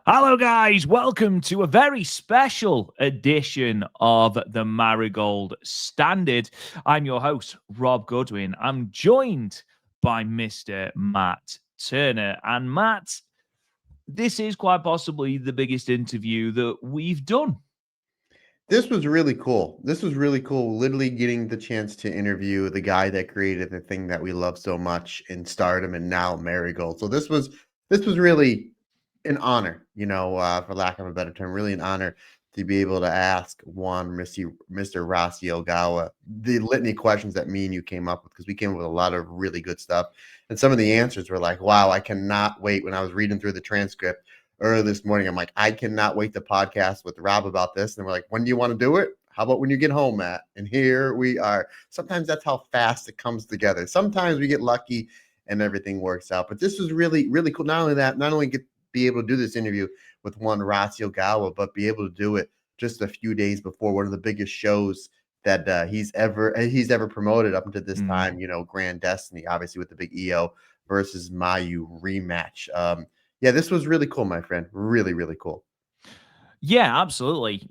Hello, guys. Welcome to a very special edition of the Marigold Standard. I'm your host, Rob Goodwin. I'm joined by Mr. Matt Turner. And Matt, this is quite possibly the biggest interview that we've done. This was really cool. This was really cool. Literally getting the chance to interview the guy that created the thing that we love so much in Stardom and now Marigold. So this was really an honor, for lack of a better term, really an honor to be able to ask Mr. Rossy Ogawa the litany of questions that me and you came up with, because we came up with a lot of really good stuff. And some of the answers were like, wow, I cannot wait. When I was reading through the transcript early this morning, I'm like, I cannot wait to podcast with Rob about this. And we're like, when do you want to do it? How about when you get home, Matt? And here we are. Sometimes that's how fast it comes together. Sometimes we get lucky and everything works out. But this was really, really cool. Not only that, not only be able to do this interview with one Rossy Ogawa, but be able to do it just a few days before one of the biggest shows that he's ever promoted up until this time. Grand Destiny, obviously with the big EO versus Mayu rematch. Yeah, this was really cool, my friend. Really, really cool. Yeah, absolutely.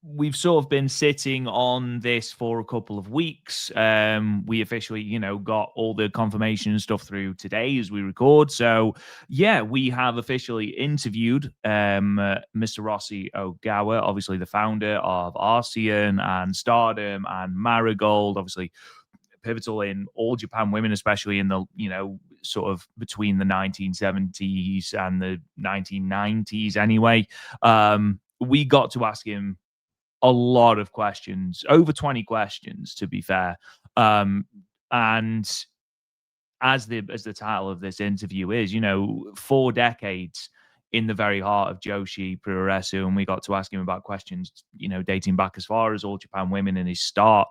We've sort of been sitting on this for a couple of weeks. We officially, got all the confirmation and stuff through today as we record. So yeah, we have officially interviewed Mr. Rossy Ogawa, obviously the founder of ARSION and Stardom and Marigold, obviously pivotal in all Japan women, especially in the, sort of between the 1970s and the 1990s anyway. We got to ask him a lot of questions, over 20 questions to be fair. And as the title of this interview is, 4 decades in the very heart of Joshi Puroresu, and we got to ask him about questions, dating back as far as All Japan Women and his start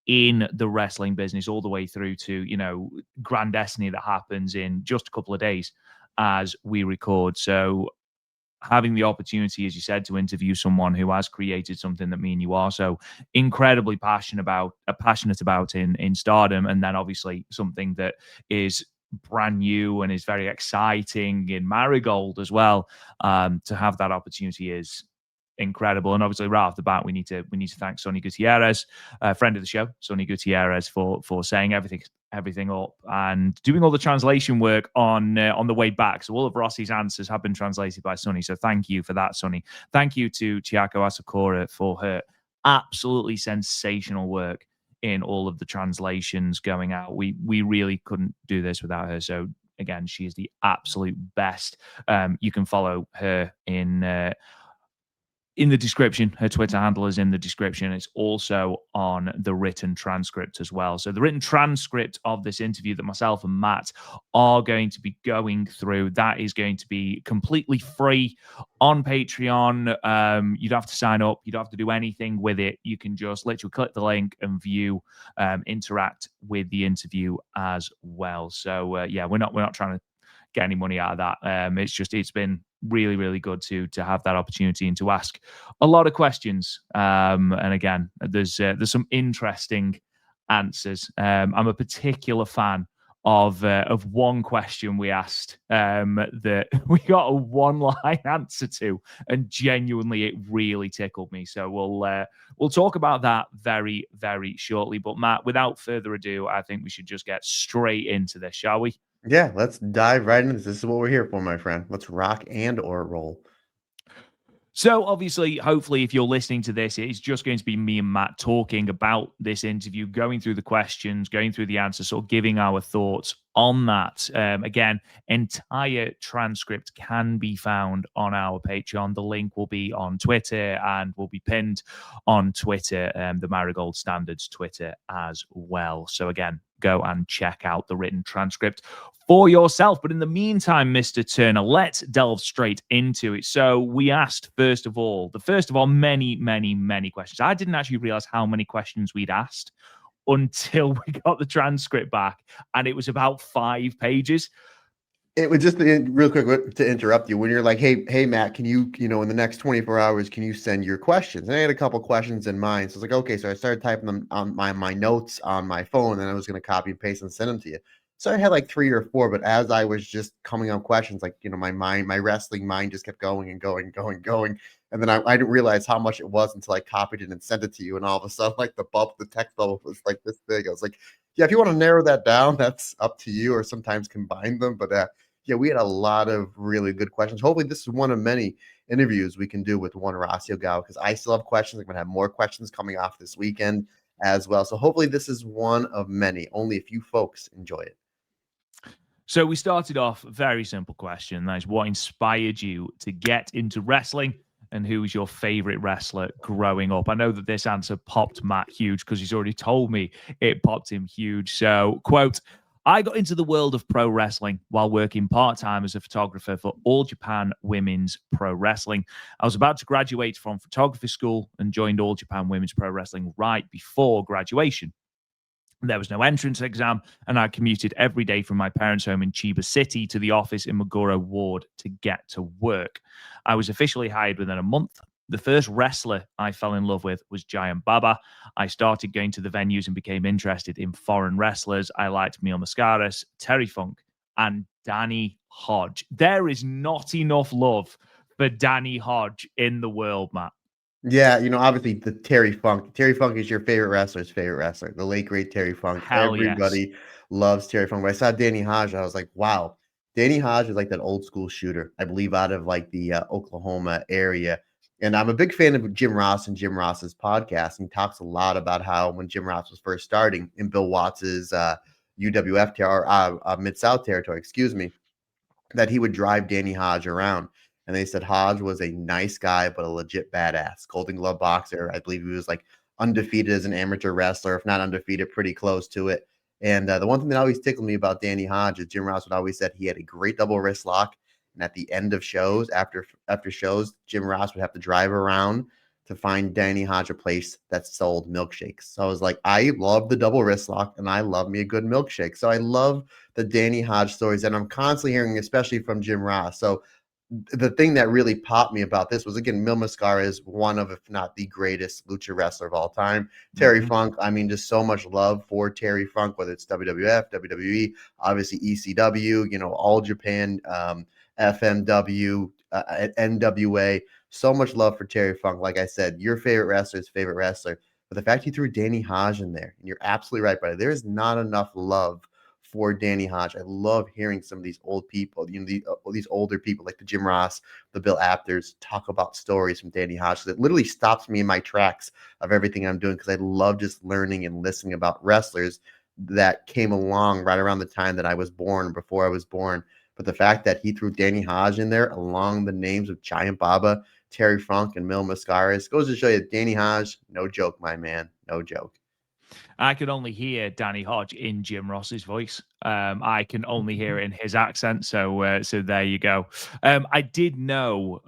in the wrestling business, all the way through to, Grand Destiny that happens in just a couple of days as we record. So having the opportunity, as you said, to interview someone who has created something that me and you are so incredibly passionate about in Stardom, and then obviously something that is brand new and is very exciting in Marigold as well. To have that opportunity is incredible. And obviously, right off the bat, we need to thank Sonny Gutierrez, a friend of the show, Sonny Gutierrez, for saying everything up and doing all the translation work on the way back. So all of Rossi's answers have been translated by Sonny. So thank you for that, Sonny. Thank you to Chiako Asakura for her absolutely sensational work in all of the translations going out. We really couldn't do this without her. So again, she is the absolute best. You can follow her in the description. Her Twitter handle is in the description. It's also on the written transcript as well. So the written transcript of this interview that myself and Matt are going to be going through, that is going to be completely free on Patreon. You don't have to sign up. You don't have to do anything with it. You can just literally click the link and view, interact with the interview as well. So yeah, we're not trying to get any money out of that. It's been really, really good to have that opportunity and to ask a lot of questions. And again, there's some interesting answers. I'm a particular fan of one question we asked, that we got a one line answer to, and genuinely it really tickled me. So we'll talk about that very, very shortly. But Matt, without further ado, I think we should just get straight into this, shall we? Yeah, let's dive right into this. This is what we're here for, my friend. Let's rock and or roll. So, obviously, hopefully, if you're listening to this, it's just going to be me and Matt talking about this interview, going through the questions, going through the answers, sort of giving our thoughts on that. Again, entire transcript can be found on our Patreon. The link will be on Twitter and will be pinned on Twitter, the Marigold Standards Twitter as well. So, again, go and check out the written transcript for yourself. But in the meantime, Mr. Turner, let's delve straight into it. So we asked, the first of all, many, many, many questions. I didn't actually realize how many questions we'd asked until we got the transcript back, and it was about 5 pages. It was just real quick to interrupt you. When you're like, hey, Matt, can you, in the next 24 hours, can you send your questions? And I had a couple questions in mind. So I was like, okay. So I started typing them on my notes on my phone, and I was going to copy and paste and send them to you. So I had like 3 or 4, but as I was just coming on questions, like, my wrestling mind just kept going and going, going, going. And then I didn't realize how much it was until I copied it and sent it to you. And all of a sudden, like the text bubble was like this big. I was like, yeah, if you want to narrow that down, that's up to you, or sometimes combine them. But yeah, we had a lot of really good questions. Hopefully, this is one of many interviews we can do with one Rossy Ogawa, because I still have questions. I'm going to have more questions coming off this weekend as well. So hopefully, this is one of many. Only a few folks enjoy it. So we started off very simple question. That is, what inspired you to get into wrestling, and who was your favorite wrestler growing up? I know that this answer popped Matt huge because he's already told me it popped him huge. So, quote, I got into the world of pro wrestling while working part time as a photographer for All Japan Women's Pro Wrestling. I was about to graduate from photography school and joined All Japan Women's Pro Wrestling right before graduation. There was no entrance exam, and I commuted every day from my parents' home in Chiba City to the office in Meguro Ward to get to work. I was officially hired within a month. The first wrestler I fell in love with was Giant Baba. I started going to the venues and became interested in foreign wrestlers. I liked Mil Mascaras, Terry Funk, and Danny Hodge. There is not enough love for Danny Hodge in the world, Matt. Yeah, obviously the Terry Funk. Terry Funk is your favorite wrestler's favorite wrestler, the late great Terry Funk. Hell yes. Everybody loves Terry Funk. When I saw Danny Hodge, I was like, wow. Danny Hodge is like that old school shooter, I believe, out of like the Oklahoma area. And I'm a big fan of Jim Ross and Jim Ross's podcast. And he talks a lot about how when Jim Ross was first starting in Bill Watts's UWF Mid South territory, excuse me, that he would drive Danny Hodge around. And they said Hodge was a nice guy, but a legit badass. Golden Glove boxer. I believe he was like undefeated as an amateur wrestler, if not undefeated, pretty close to it. And the one thing that always tickled me about Danny Hodge is Jim Ross would always said he had a great double wrist lock. And at the end of shows, after shows, Jim Ross would have to drive around to find Danny Hodge a place that sold milkshakes. So I was like, I love the double wrist lock and I love me a good milkshake. So I love the Danny Hodge stories, and I'm constantly hearing, especially from Jim Ross. So the thing that really popped me about this was, again, Mil Mascara is one of, if not the greatest lucha wrestler of all time. Terry Funk, I mean, just so much love for Terry Funk, whether it's WWF, WWE, obviously ECW, All Japan, FMW, NWA. So much love for Terry Funk. Like I said, your favorite wrestler's favorite wrestler. But the fact you threw Danny Hodge in there, and you're absolutely right, buddy, there is not enough love for Danny Hodge. I love hearing some of these old people, these older people like the Jim Ross, the Bill Apters, talk about stories from Danny Hodge. That literally stops me in my tracks of everything I'm doing, because I love just learning and listening about wrestlers that came along right around the time that I was born, before I was born. But the fact that he threw Danny Hodge in there along the names of Giant Baba, Terry Funk, and Mil Mascaras goes to show you, Danny Hodge, no joke, my man, no joke. I can only hear Danny Hodge in Jim Ross's voice. I can only hear it in his accent. So there you go. I did know,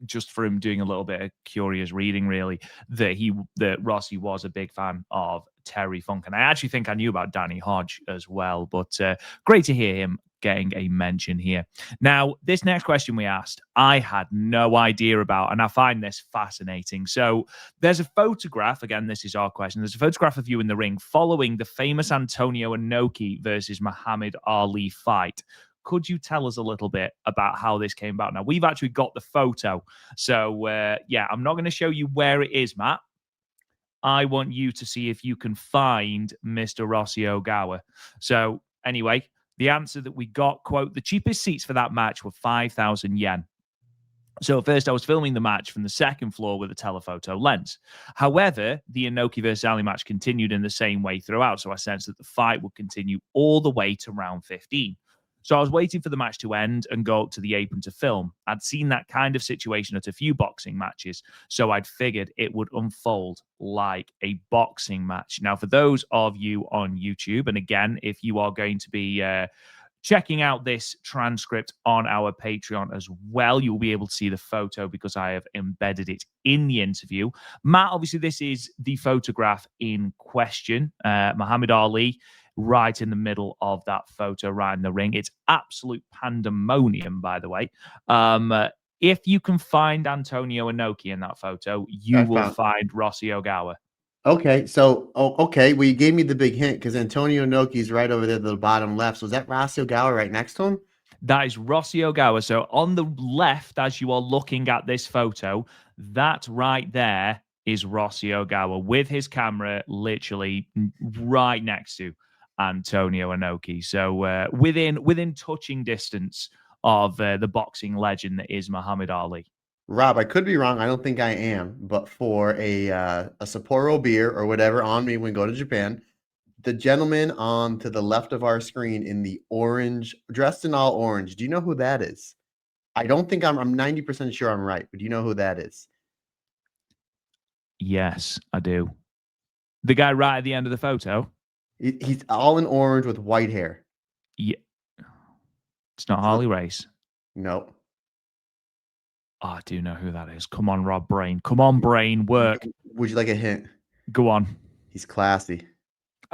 just from doing a little bit of curious reading, really, that Rossy was a big fan of Terry Funk, and I actually think I knew about Danny Hodge as well. But great to hear him getting a mention here. Now, this next question we asked, I had no idea about, and I find this fascinating. So there's a photograph, again, this is our question. There's a photograph of you in the ring following the famous Antonio Inoki versus Muhammad Ali fight. Could you tell us a little bit about how this came about? Now, we've actually got the photo. So, yeah, I'm not going to show you where it is, Matt. I want you to see if you can find Mr. Rossy Ogawa. So, anyway, the answer that we got, quote, the cheapest seats for that match were 5,000 yen. So at first I was filming the match from the second floor with a telephoto lens. However, the Inoki versus Ali match continued in the same way throughout. So I sensed that the fight would continue all the way to round 15. So I was waiting for the match to end and go up to the apron to film. I'd seen that kind of situation at a few boxing matches, so I'd figured it would unfold like a boxing match. Now, for those of you on YouTube, and again, if you are going to be checking out this transcript on our Patreon as well, you'll be able to see the photo because I have embedded it in the interview. Matt, obviously, this is the photograph in question. Muhammad Ali right in the middle of that photo, right in the ring. It's absolute pandemonium, by the way. If you can find Antonio Inoki in that photo, you will find Rossy Ogawa. Okay, so okay, well you gave me the big hint because Antonio Inoki's right over there at the bottom left. So is that Rossy Ogawa right next to him? That is Rossy Ogawa. So on the left, as you are looking at this photo, that right there is Rossy Ogawa with his camera literally right next to Antonio Inoki. So within touching distance of the boxing legend that is Muhammad Ali. Rob, I could be wrong. I don't think I am, but for a Sapporo beer or whatever on me when we go to Japan, the gentleman on to the left of our screen in the orange, dressed in all orange. Do you know who that is? I don't think I'm 90% sure I'm right, but do you know who that is? Yes, I do. The guy right at the end of the photo. He's all in orange with white hair. Yeah, it's not So Harley Race. no. Oh, I do know who that is. Come on, Rob Brain. Come on, Brain. Work. Would you like a hint? Go on. He's classy.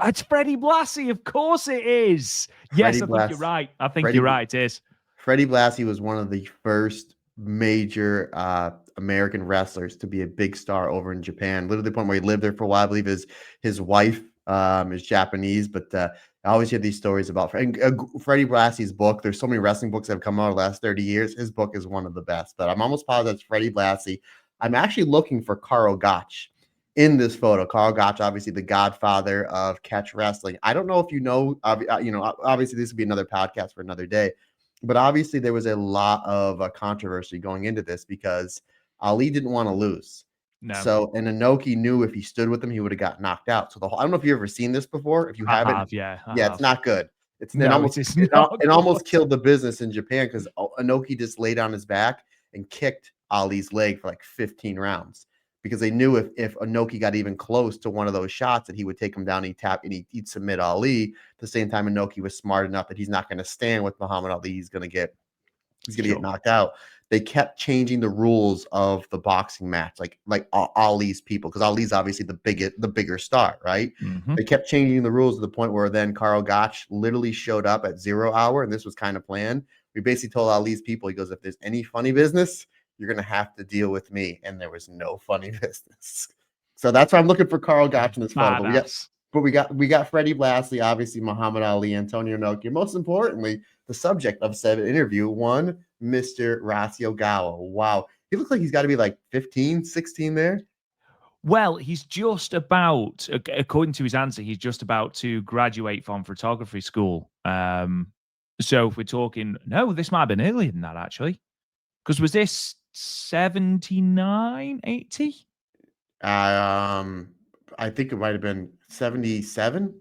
It's Freddie Blassie. Of course it is. Freddie Yes, I think you're Blass. right. I think Freddie you're right. It is. Freddie Blassie was one of the first major American wrestlers to be a big star over in Japan. Literally the point where he lived there for a while. I believe his wife is Japanese, but I always hear these stories about Freddie Blassie's book. There's so many wrestling books that have come out in the last 30 years. His book is one of the best, but I'm almost positive that's Freddie Blassie. I'm actually looking for Karl Gotch in this photo. Karl Gotch, obviously the godfather of catch wrestling. I don't know if you know, obviously this would be another podcast for another day, but obviously there was a lot of controversy going into this because Ali didn't want to lose. No, So, and Inoki knew if he stood with him, he would have got knocked out. So I don't know if you've ever seen this before. If you I haven't, have. Yeah, I yeah, it's have. not good. No, it is not It almost good. killed the business in Japan because Inoki just laid on his back and kicked Ali's leg for like 15 rounds because they knew if Inoki got even close to one of those shots that he would take him down, he'd submit Ali. At the same time, Inoki was smart enough that he's not going to stand with Muhammad Ali. He's going to get knocked out. They kept changing the rules of the boxing match, like Ali's people, because Ali's obviously the bigger star, right? Mm-hmm. They kept changing the rules to the point where then Karl Gotch literally showed up at 0 hour, and this was kind of planned. We basically told Ali's people, he goes, if there's any funny business, you're gonna have to deal with me. And there was no funny business. So that's why I'm looking for Karl Gotch in this photo. Badass. But we got Freddie Blassie, obviously Muhammad Ali, Antonio Inoki, most importantly, the subject of said interview, one Mr. Rossy Ogawa. Wow. He looks like he's got to be like 15, 16 there. Well, he's just about, according to his answer, he's just about to graduate from photography school. So if we're talking, no, this might have been earlier than that, actually. Because was this 79, 80? I think it might have been 77.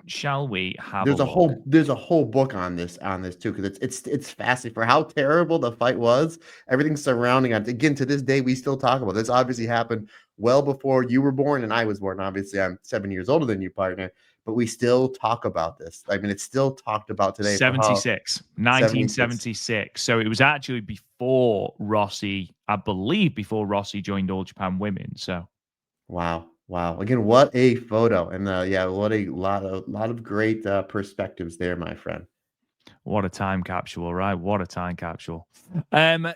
Shall we have a look? There's a whole book on this too because it's fascinating for how terrible the fight was. Everything surrounding it. Again, to this day, we still talk about this. Obviously, happened well before you were born and I was born. Obviously, I'm 7 years older than you, partner. But we still talk about this. I mean, it's still talked about today. 76, 1976. So it was actually before Rossy, I believe, before Rossy joined All Japan Women. So wow. Again, what a photo, and yeah, what a lot of great perspectives there, my friend. what a time capsule, right? What a time capsule.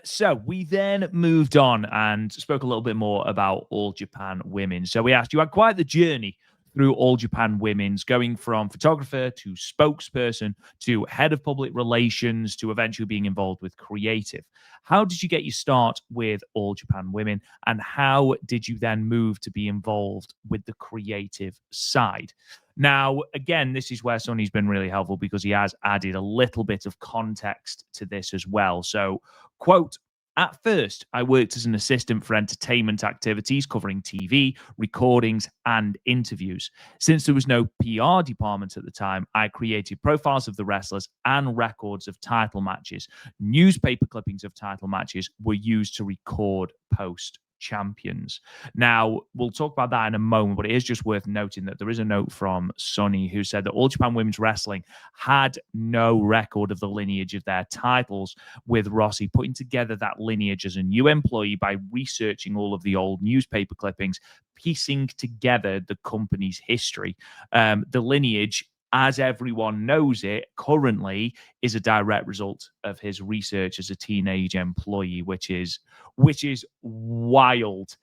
So we then moved on and spoke a little bit more about All Japan Women. So we asked, you had quite the journey through All Japan Women's, going from photographer to spokesperson to head of public relations to eventually being involved with creative. How did you get your start with All Japan Women, and how did you then move to be involved with the creative side? Now, again, this is where Sonny's been really helpful because he has added a little bit of context to this as well. So, quote, at first, I worked as an assistant for entertainment activities covering TV, recordings, and interviews. Since there was no PR department at the time, I created profiles of the wrestlers and records of title matches. Newspaper clippings of title matches were used to record post champions. Now, we'll talk about that in a moment, but it is just worth noting that there is a note from Sonny who said that All Japan Women's Wrestling had no record of the lineage of their titles, with Rossy putting together that lineage as a new employee by researching all of the old newspaper clippings, piecing together the company's history. The lineage, as everyone knows it currently, is a direct result of his research as a teenage employee, which is wild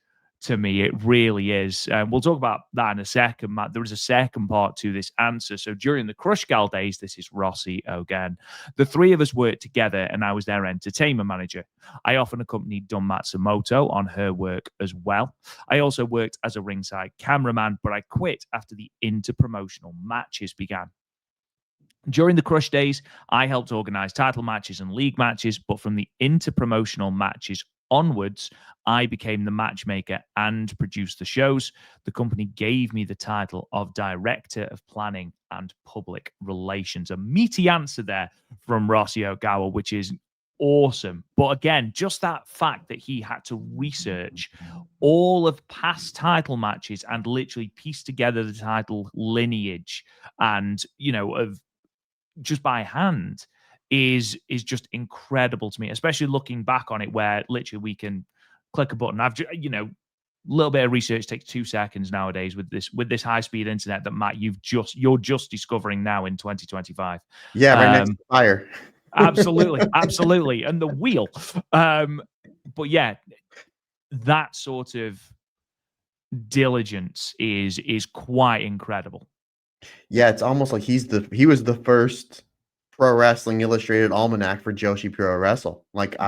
to me. It really is. We'll talk about that in a second, Matt. There is a second part to this answer. So during the Crush Gal days, this is Rossy again. The three of us worked together, and I was their entertainment manager. I often accompanied Dun Matsumoto on her work as well. I also worked as a ringside cameraman, but I quit after the inter-promotional matches began. During the Crush days, I helped organize title matches and league matches, but from the inter-promotional matches onwards, I became the matchmaker and produced the shows. The company gave me the title of Director of Planning and Public Relations. A meaty answer there from Rossy Ogawa, which is awesome. But again, just that fact that he had to research all of past title matches and literally piece together the title lineage and, of just by hand is just incredible to me, especially looking back on it, where literally we can click a button. A little bit of research takes 2 seconds nowadays with this high speed internet that Matt you're just discovering now in 2025. Yeah, right next to fire. Absolutely, and the wheel. But yeah, that sort of diligence is quite incredible. Yeah, it's almost like he was the first Pro Wrestling Illustrated almanac for Joshi Puroresu,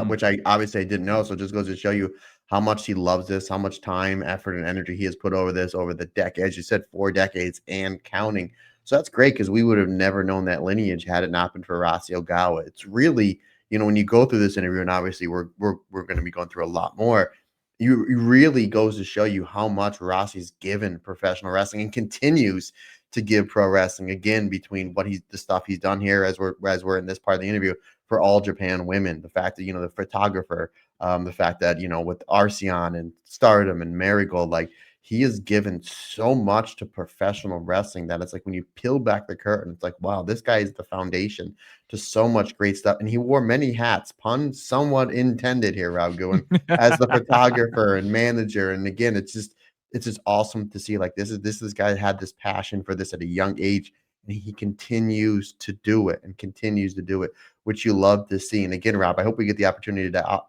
which I obviously I didn't know. So it just goes to show you how much he loves this, how much time, effort, and energy he has put over this over the decade. As you said, 4 decades and counting. So that's great because we would have never known that lineage had it not been for Rossy Ogawa. It's really, when you go through this interview, and obviously we're going to be going through a lot more. You really goes to show you how much Rossy's given professional wrestling and continues to give pro wrestling, again, between the stuff he's done here as we're in this part of the interview for All Japan Women, the fact that the photographer, the fact that with ARSION and Stardom and Marigold, like he has given so much to professional wrestling that it's like when you peel back the curtain, it's like, wow, this guy is the foundation to so much great stuff. And he wore many hats, pun somewhat intended here, Rob Goodwin, as the photographer and manager. And again, it's just awesome to see, like, this guy had this passion for this at a young age, and he continues to do it, which you love to see. And again, Rob, I hope we get the opportunity to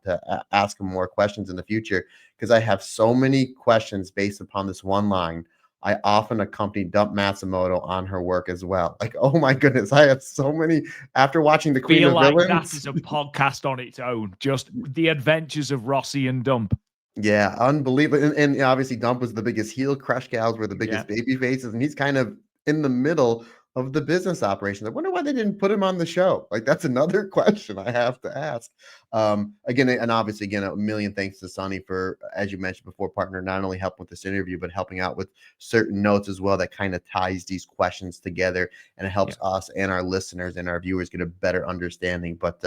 ask him more questions in the future, because I have so many questions based upon this one line. I often accompany Dump Matsumoto on her work as well. Like, oh my goodness, I have so many after watching the Queen of Villains. That is a podcast on its own. Just the adventures of Rossy and Dump. Yeah, unbelievable. And obviously Dump was the biggest heel, Crush Gals were the biggest baby faces, and he's kind of in the middle of the business operations. I wonder why they didn't put him on the show. Like, that's another question I have to ask. Again, and obviously, again, a million thanks to Sonny for, as you mentioned before, partner, not only helping with this interview, but helping out with certain notes as well that kind of ties these questions together, and it helps us and our listeners and our viewers get a better understanding. But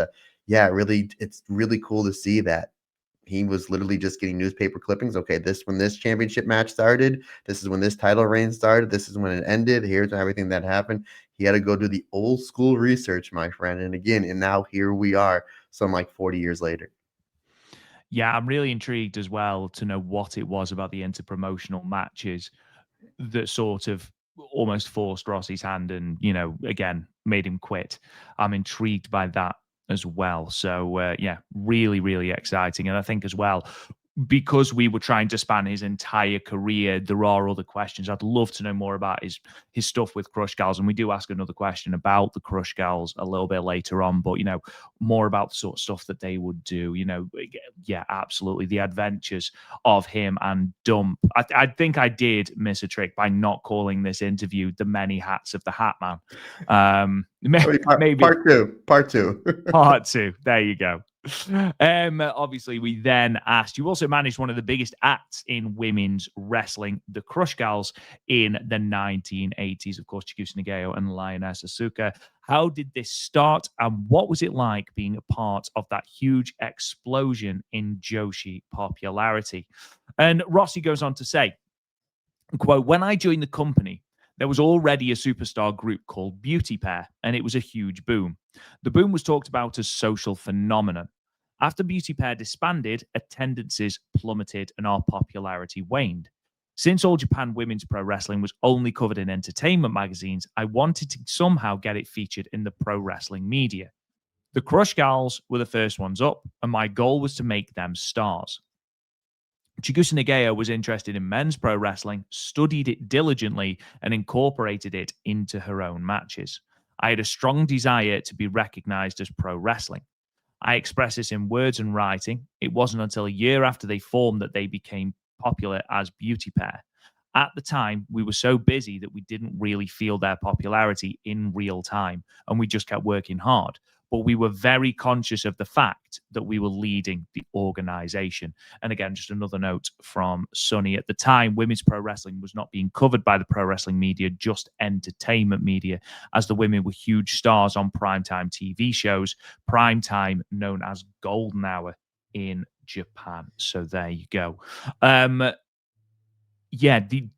it's really cool to see that he was literally just getting newspaper clippings. Okay, when this championship match started, this is when this title reign started, this is when it ended, here's everything that happened. He had to go do the old school research, my friend. And now here we are, some like 40 years later. Yeah, I'm really intrigued as well to know what it was about the inter-promotional matches that sort of almost forced Rossy's hand and, again, made him quit. I'm intrigued by that as well. So, really, really exciting. And I think as well, because we were trying to span his entire career, there are other questions. I'd love to know more about his stuff with Crush Gals, and we do ask another question about the Crush Gals a little bit later on. But more about the sort of stuff that they would do. Absolutely, the adventures of him and Dump. I think I did miss a trick by not calling this interview "The Many Hats of the Hat Man." Maybe part two. Part 2. There you go. Obviously, we then asked, you also managed one of the biggest acts in women's wrestling, the Crush Gals, in the 1980s. Of course, Chikusa Nagao and Lioness Asuka. How did this start, and what was it like being a part of that huge explosion in Joshi popularity? And Rossy goes on to say, quote, "When I joined the company, there was already a superstar group called Beauty Pair, and it was a huge boom. The boom was talked about as social phenomenon. After Beauty Pair disbanded, attendances plummeted and our popularity waned. Since All Japan Women's Pro Wrestling was only covered in entertainment magazines, I wanted to somehow get it featured in the pro wrestling media. The Crush Gals were the first ones up, and my goal was to make them stars. Chigusa Nagao was interested in men's pro wrestling, studied it diligently, and incorporated it into her own matches. I had a strong desire to be recognized as pro wrestling. I express this in words and writing. It wasn't until a year after they formed that they became popular as beauty pair. At the time, we were so busy that we didn't really feel their popularity in real time, and we just kept working hard. But we were very conscious of the fact that we were leading the organization. And again, just another note from Sonny. At the time, women's pro wrestling was not being covered by the pro wrestling media, just entertainment media, as the women were huge stars on primetime TV shows, primetime known as Golden Hour in Japan. So there you go. Yeah, the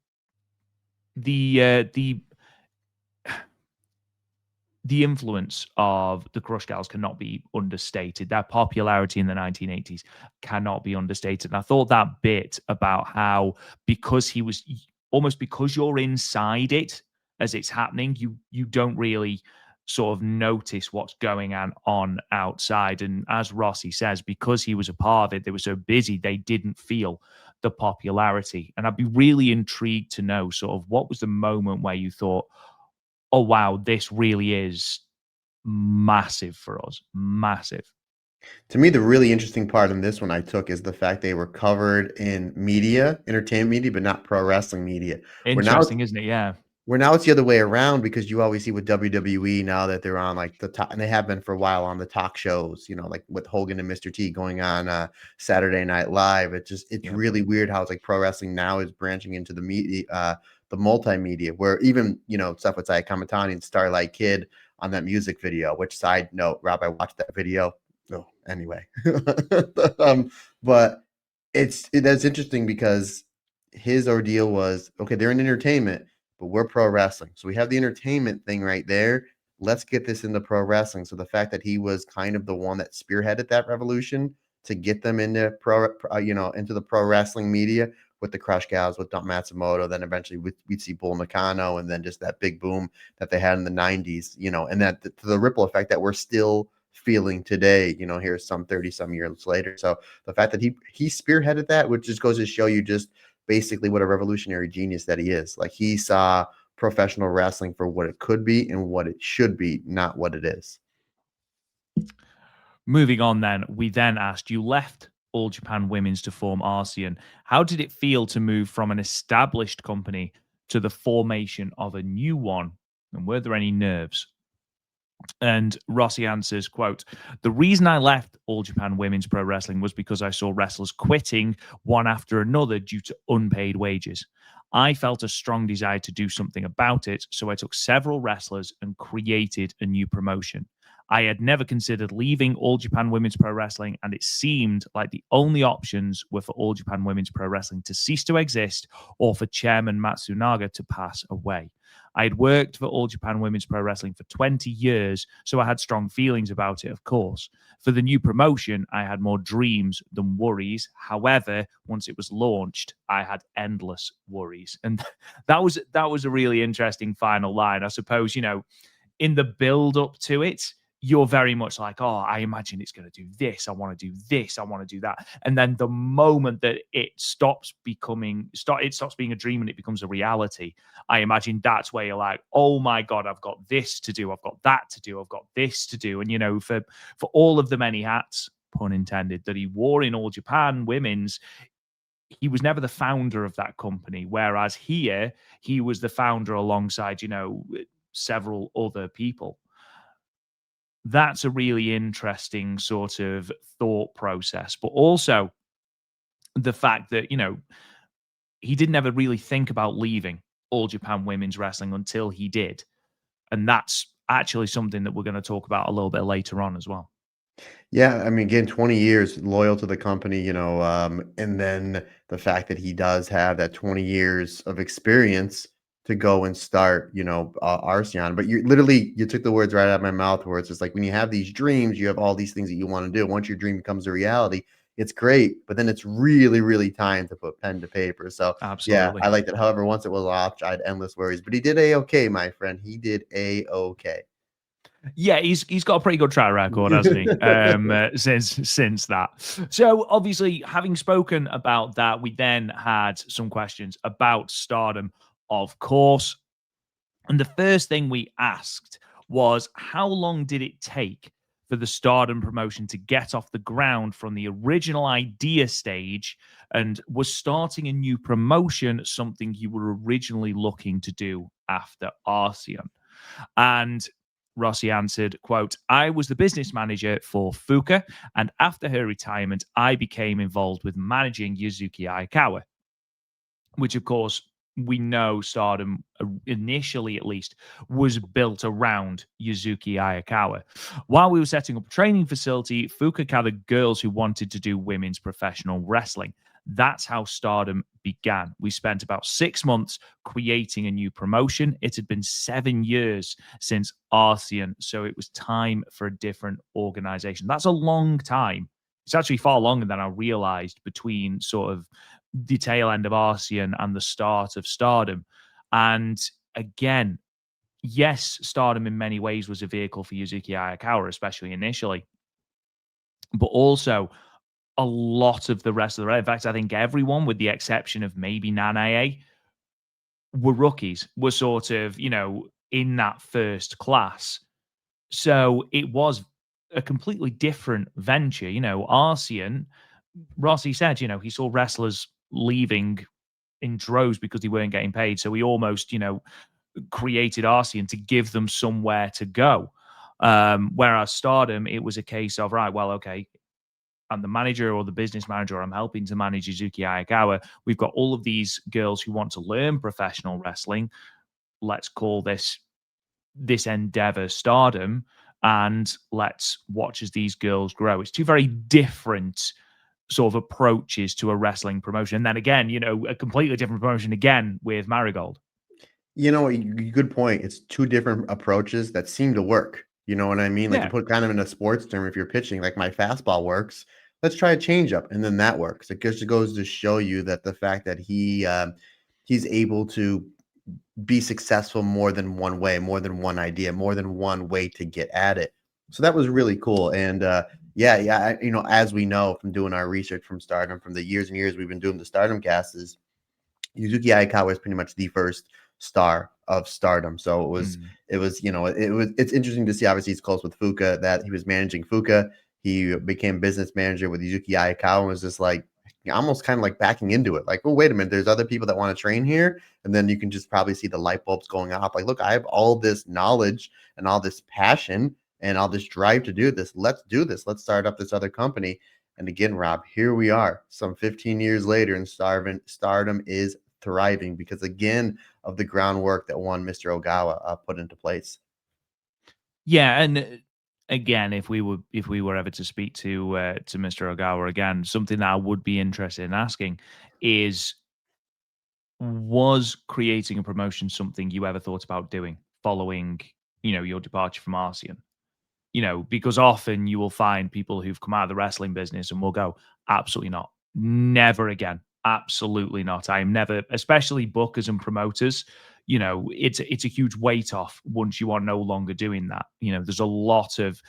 the influence of the Crush Gals cannot be understated. Their popularity in the 1980s cannot be understated. And I thought that bit about how because he was almost because you're inside it as it's happening, you don't really sort of notice what's going on outside. And as Rossi says, because he was a part of it, they were so busy they didn't feel the popularity. And I'd be really intrigued to know sort of what was the moment where you thought, oh wow, this really is massive for us. Massive. To me, the really interesting part in this one I took is the fact they were covered in media, entertainment media, but not pro wrestling media. Where now Interesting, isn't it? Yeah. Where now it's the other way around because you always see with WWE now that they're on like the top, and they have been for a while on the talk shows, you know, like with Hogan and Mr. T going on Saturday Night Live. It's Yep. really weird how it's like pro wrestling now is branching into the media, the multimedia, where even stuff with Saya Kamatani and Starlight Kid on that music video. Which side note, Rob, I watched that video. Oh, anyway, but that's interesting because his ordeal was okay. They're in entertainment, but we're pro wrestling. So we have the entertainment thing right there. Let's get this into pro wrestling. So the fact that he was kind of the one that spearheaded that revolution to get them into into the pro wrestling media with the Crush Gals, with Dump Matsumoto, then eventually we'd see Bull Nakano, and then just that big boom that they had in the 90s, and that the ripple effect that we're still feeling today, here some 30 some years later. So the fact that he spearheaded that, which just goes to show you just basically what a revolutionary genius that he is. Like he saw professional wrestling for what it could be and what it should be, not what it is. Moving on then, we then asked, you left All Japan Women's to form ARSION. How did it feel to move from an established company to the formation of a new one? And were there any nerves? And Rossi answers, quote, the reason I left All Japan Women's Pro Wrestling was because I saw wrestlers quitting one after another due to unpaid wages. I felt a strong desire to do something about it, so I took several wrestlers and created a new promotion. I had never considered leaving All Japan Women's Pro Wrestling, and it seemed like the only options were for All Japan Women's Pro Wrestling to cease to exist or for Chairman Matsunaga to pass away. I had worked for All Japan Women's Pro Wrestling for 20 years, so I had strong feelings about it, of course. For the new promotion, I had more dreams than worries. However, once it was launched, I had endless worries. And that was a really interesting final line. I suppose, in the build up to it, you're very much like, oh, I imagine it's going to do this. I want to do this. I want to do that. And then the moment that it stops being a dream and it becomes a reality, I imagine that's where you're like, oh my God, I've got this to do. I've got that to do. I've got this to do. And, for all of the many hats, pun intended, that he wore in All Japan Women's, he was never the founder of that company. Whereas here, he was the founder alongside, several other people. That's a really interesting sort of thought process, but also the fact that, he didn't ever really think about leaving All Japan Women's Wrestling until he did. And that's actually something that we're going to talk about a little bit later on as well. Yeah, I mean, again, 20 years loyal to the company, and then the fact that he does have that 20 years of experience to go and start, Arsion. But you took the words right out of my mouth, where it's just like when you have these dreams, you have all these things that you want to do. Once your dream becomes a reality, it's great, but then it's really, really time to put pen to paper. So yeah, Absolutely. I like that. However, once it was off, I had endless worries, but he did a okay, my friend. He did a okay. Yeah, he's got a pretty good track record, hasn't he? Since that. So obviously, having spoken about that, we then had some questions about Stardom, of course. And the first thing we asked was, how long did it take for the Stardom promotion to get off the ground from the original idea stage? And was starting a new promotion something you were originally looking to do after ARSION? And Rossy answered, quote, I was the business manager for Fuka, and after her retirement, I became involved with managing Yuzuki Aikawa, which of course we know Stardom initially at least was built around Yuzuki Ayakawa. While we were setting up a training facility, Fuka gathered girls who wanted to do women's professional wrestling. That's how Stardom began. We spent about 6 months creating a new promotion. It had been 7 years since ARSION, so it was time for a different organization. That's a long time. It's actually far longer than I realized between sort of the tail end of ARSION and the start of Stardom. And again, yes, Stardom in many ways was a vehicle for Yuzuki Ayakawa, especially initially, but also a lot of the rest of the, in fact, I think everyone, with the exception of maybe Nanae, were rookies, were sort of, in that first class. So it was a completely different venture. ARSION, Rossi said, he saw wrestlers leaving in droves because they weren't getting paid. So he almost, created ARSION to give them somewhere to go. Whereas Stardom, it was a case of, right, well, okay, I'm the manager or the business manager, or I'm helping to manage Yuzuki Ayakawa. We've got all of these girls who want to learn professional wrestling. Let's call this endeavor Stardom, and let's watch as these girls grow. It's two very different sort of approaches to a wrestling promotion. And then again, a completely different promotion again with Marigold. Good point. It's two different approaches that seem to work. You know what I mean? Like to Yeah. put kind of in a sports term, if you're pitching, like my fastball works, let's try a changeup, and then that works. It just goes to show you that the fact that he's able to be successful more than one way, more than one idea, more than one way to get at it. So that was really cool. And yeah, as we know from doing our research from Stardom, from the years and years we've been doing the Stardom cast, is Yuzuki Aikawa is pretty much the first star of Stardom. So it's interesting to see. Obviously, he's close with Fuka, that he was managing Fuka. He became business manager with Yuzuki Aikawa and was just like almost kind of like backing into it. Like, oh, wait a minute, there's other people that want to train here. And then you can just probably see the light bulbs going off. Like, look, I have all this knowledge and all this passion and all this drive to do this. Let's do this. Let's start up this other company. And again, Rob, here we are, some 15 years later, and Stardom is thriving because, again, of the groundwork that one Mr. Ogawa put into place. Yeah, and again, if we were ever to speak to Mr. Ogawa again, something that I would be interested in asking is, was creating a promotion something you ever thought about doing following, your departure from ARSION? Because often you will find people who've come out of the wrestling business and will go, absolutely not, never again, absolutely not. I am never, especially bookers and promoters. It's a huge weight off once you are no longer doing that. There's a lot of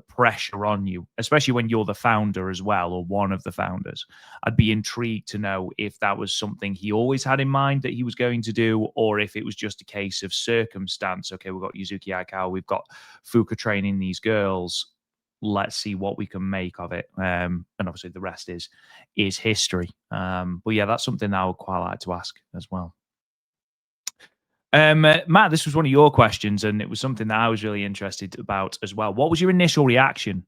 pressure on you, especially when you're the founder as well, or one of the founders. I'd be intrigued to know if that was something he always had in mind that he was going to do, or if it was just a case of circumstance. Okay, we've got Yuzuki Aikawa, we've got Fuka training these girls. Let's see what we can make of it. And obviously the rest is history. But yeah, that's something I would quite like to ask as well. Matt, this was one of your questions, and it was something that I was really interested about as well. What was your initial reaction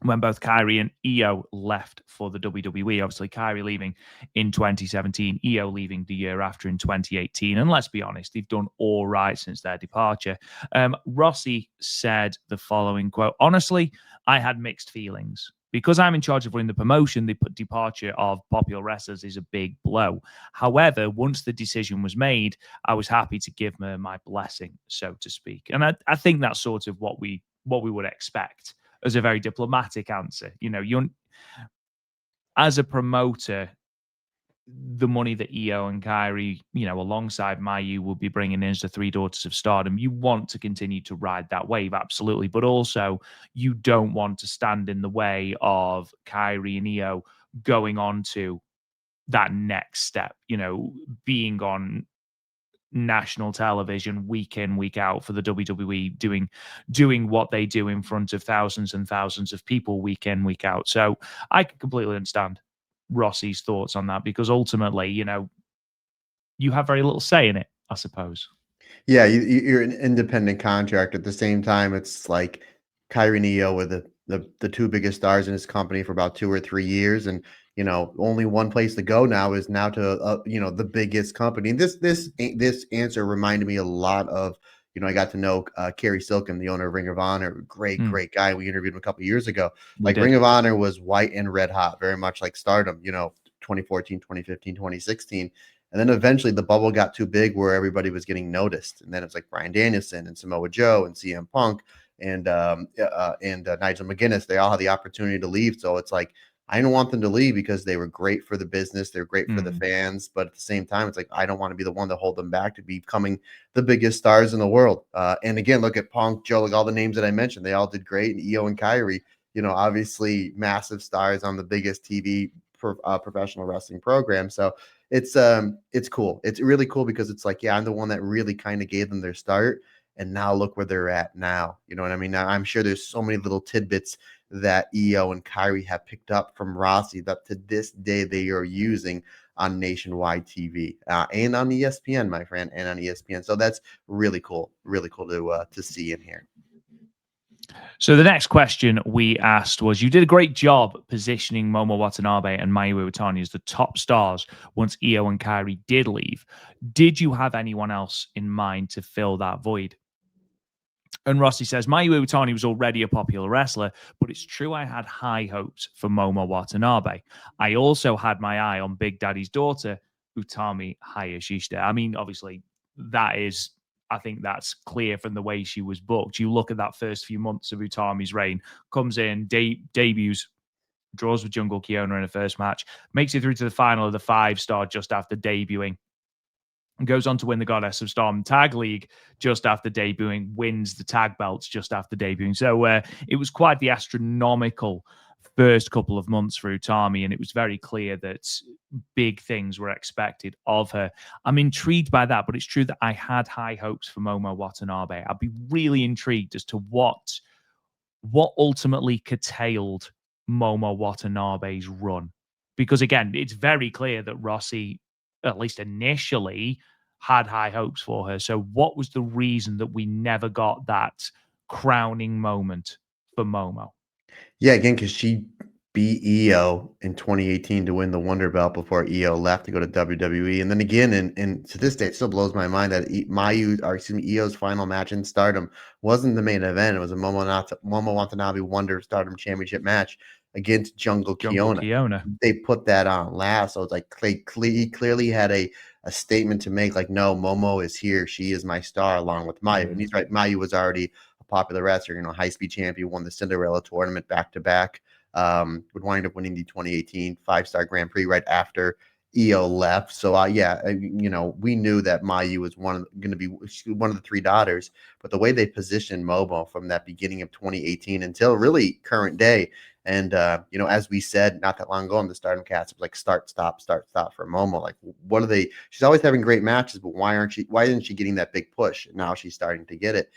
when both Kairi and IYO left for the WWE? Obviously, Kairi leaving in 2017, IYO leaving the year after in 2018. And let's be honest, they've done all right since their departure. Rossy said the following quote: honestly, I had mixed feelings. Because I'm in charge of running the promotion, the departure of popular wrestlers is a big blow. However, once the decision was made, I was happy to give her my blessing, so to speak. And I think that's sort of what we would expect as a very diplomatic answer. You're, as a promoter, the money that Io and Kairi, alongside Mayu will be bringing in as the three daughters of Stardom, you want to continue to ride that wave, absolutely. But also, you don't want to stand in the way of Kairi and Io going on to that next step, being on national television week in, week out for the WWE, doing what they do in front of thousands and thousands of people week in, week out. So I can completely understand Rossy's thoughts on that, because ultimately, you have very little say in it, I suppose. Yeah, you're an independent contractor. At the same time, it's like Kyrie and Io were the two biggest stars in his company for about 2 or 3 years, and only one place to go now is now to the biggest company. And this answer reminded me a lot of I got to know Kerry Silkin, the owner of Ring of Honor, great guy. We interviewed him a couple years ago. We Like did. Ring of Honor was white and red hot, very much like Stardom. 2014, 2015, 2016. And then eventually the bubble got too big where everybody was getting noticed. And then it's like Bryan Danielson and Samoa Joe and CM Punk and Nigel McGuinness. They all had the opportunity to leave. So it's like, I don't want them to leave because they were great for the business. They're great for the fans. But at the same time, it's like, I don't want to be the one to hold them back to becoming the biggest stars in the world. And again, look at Punk, Joe, like all the names that I mentioned, they all did great. And Io and Kyrie, obviously massive stars on the biggest TV professional wrestling program. So it's cool. It's really cool because it's like, yeah, I'm the one that really kind of gave them their start, and now look where they're at now. You know what I mean? Now I'm sure there's so many little tidbits that Io and Kyrie have picked up from Rossy that to this day they are using on nationwide TV and on ESPN, my friend, and on ESPN. So that's really cool to see in here. So the next question we asked was, you did a great job positioning Momo Watanabe and Mayu Iwatani as the top stars once Io and Kairi did leave. Did you have anyone else in mind to fill that void? And Rossy says, Mayu Iwatani was already a popular wrestler, but it's true I had high hopes for Momo Watanabe. I also had my eye on Big Daddy's daughter, Utami Hayashishita. I mean, obviously, I think that's clear from the way she was booked. You look at that first few months of Utami's reign, comes in, debuts, draws with Jungle Kiona in the first match, makes it through to the final of the 5-star just after debuting, and goes on to win the Goddess of Storm Tag League just after debuting, wins the tag belts just after debuting. So it was quite the astronomical first couple of months for Utami, and it was very clear that big things were expected of her. I'm intrigued by that, but it's true that I had high hopes for Momo Watanabe. I'd be really intrigued as to what ultimately curtailed Momo Watanabe's run. Because again, it's very clear that Rossy, at least initially, had high hopes for her. So what was the reason that we never got that crowning moment for Momo? Yeah, again, because she beat Io in 2018 to win the Wonder Belt before Io left to go to WWE. And then again, and to this day, it still blows my mind that Io's final match in Stardom wasn't the main event. It was a Momo Watanabe Wonder Stardom Championship match against Jungle Kiona. Kiona. They put that on last. So it's like he clearly had a statement to make, like, no, Momo is here. She is my star along with Mayu. And he's right. Mayu was already popular wrestler, high speed champion, won the Cinderella tournament back to back. Would wind up winning the 2018 5-star Grand Prix right after Io left. So we knew that Mayu was going to be one of the three daughters, but the way they positioned Momo from that beginning of 2018 until really current day. And as we said not that long ago on the Stardom cast, it was like start stop for Momo. Like, what are they? She's always having great matches, but why isn't she getting that big push? Now she's starting to get it.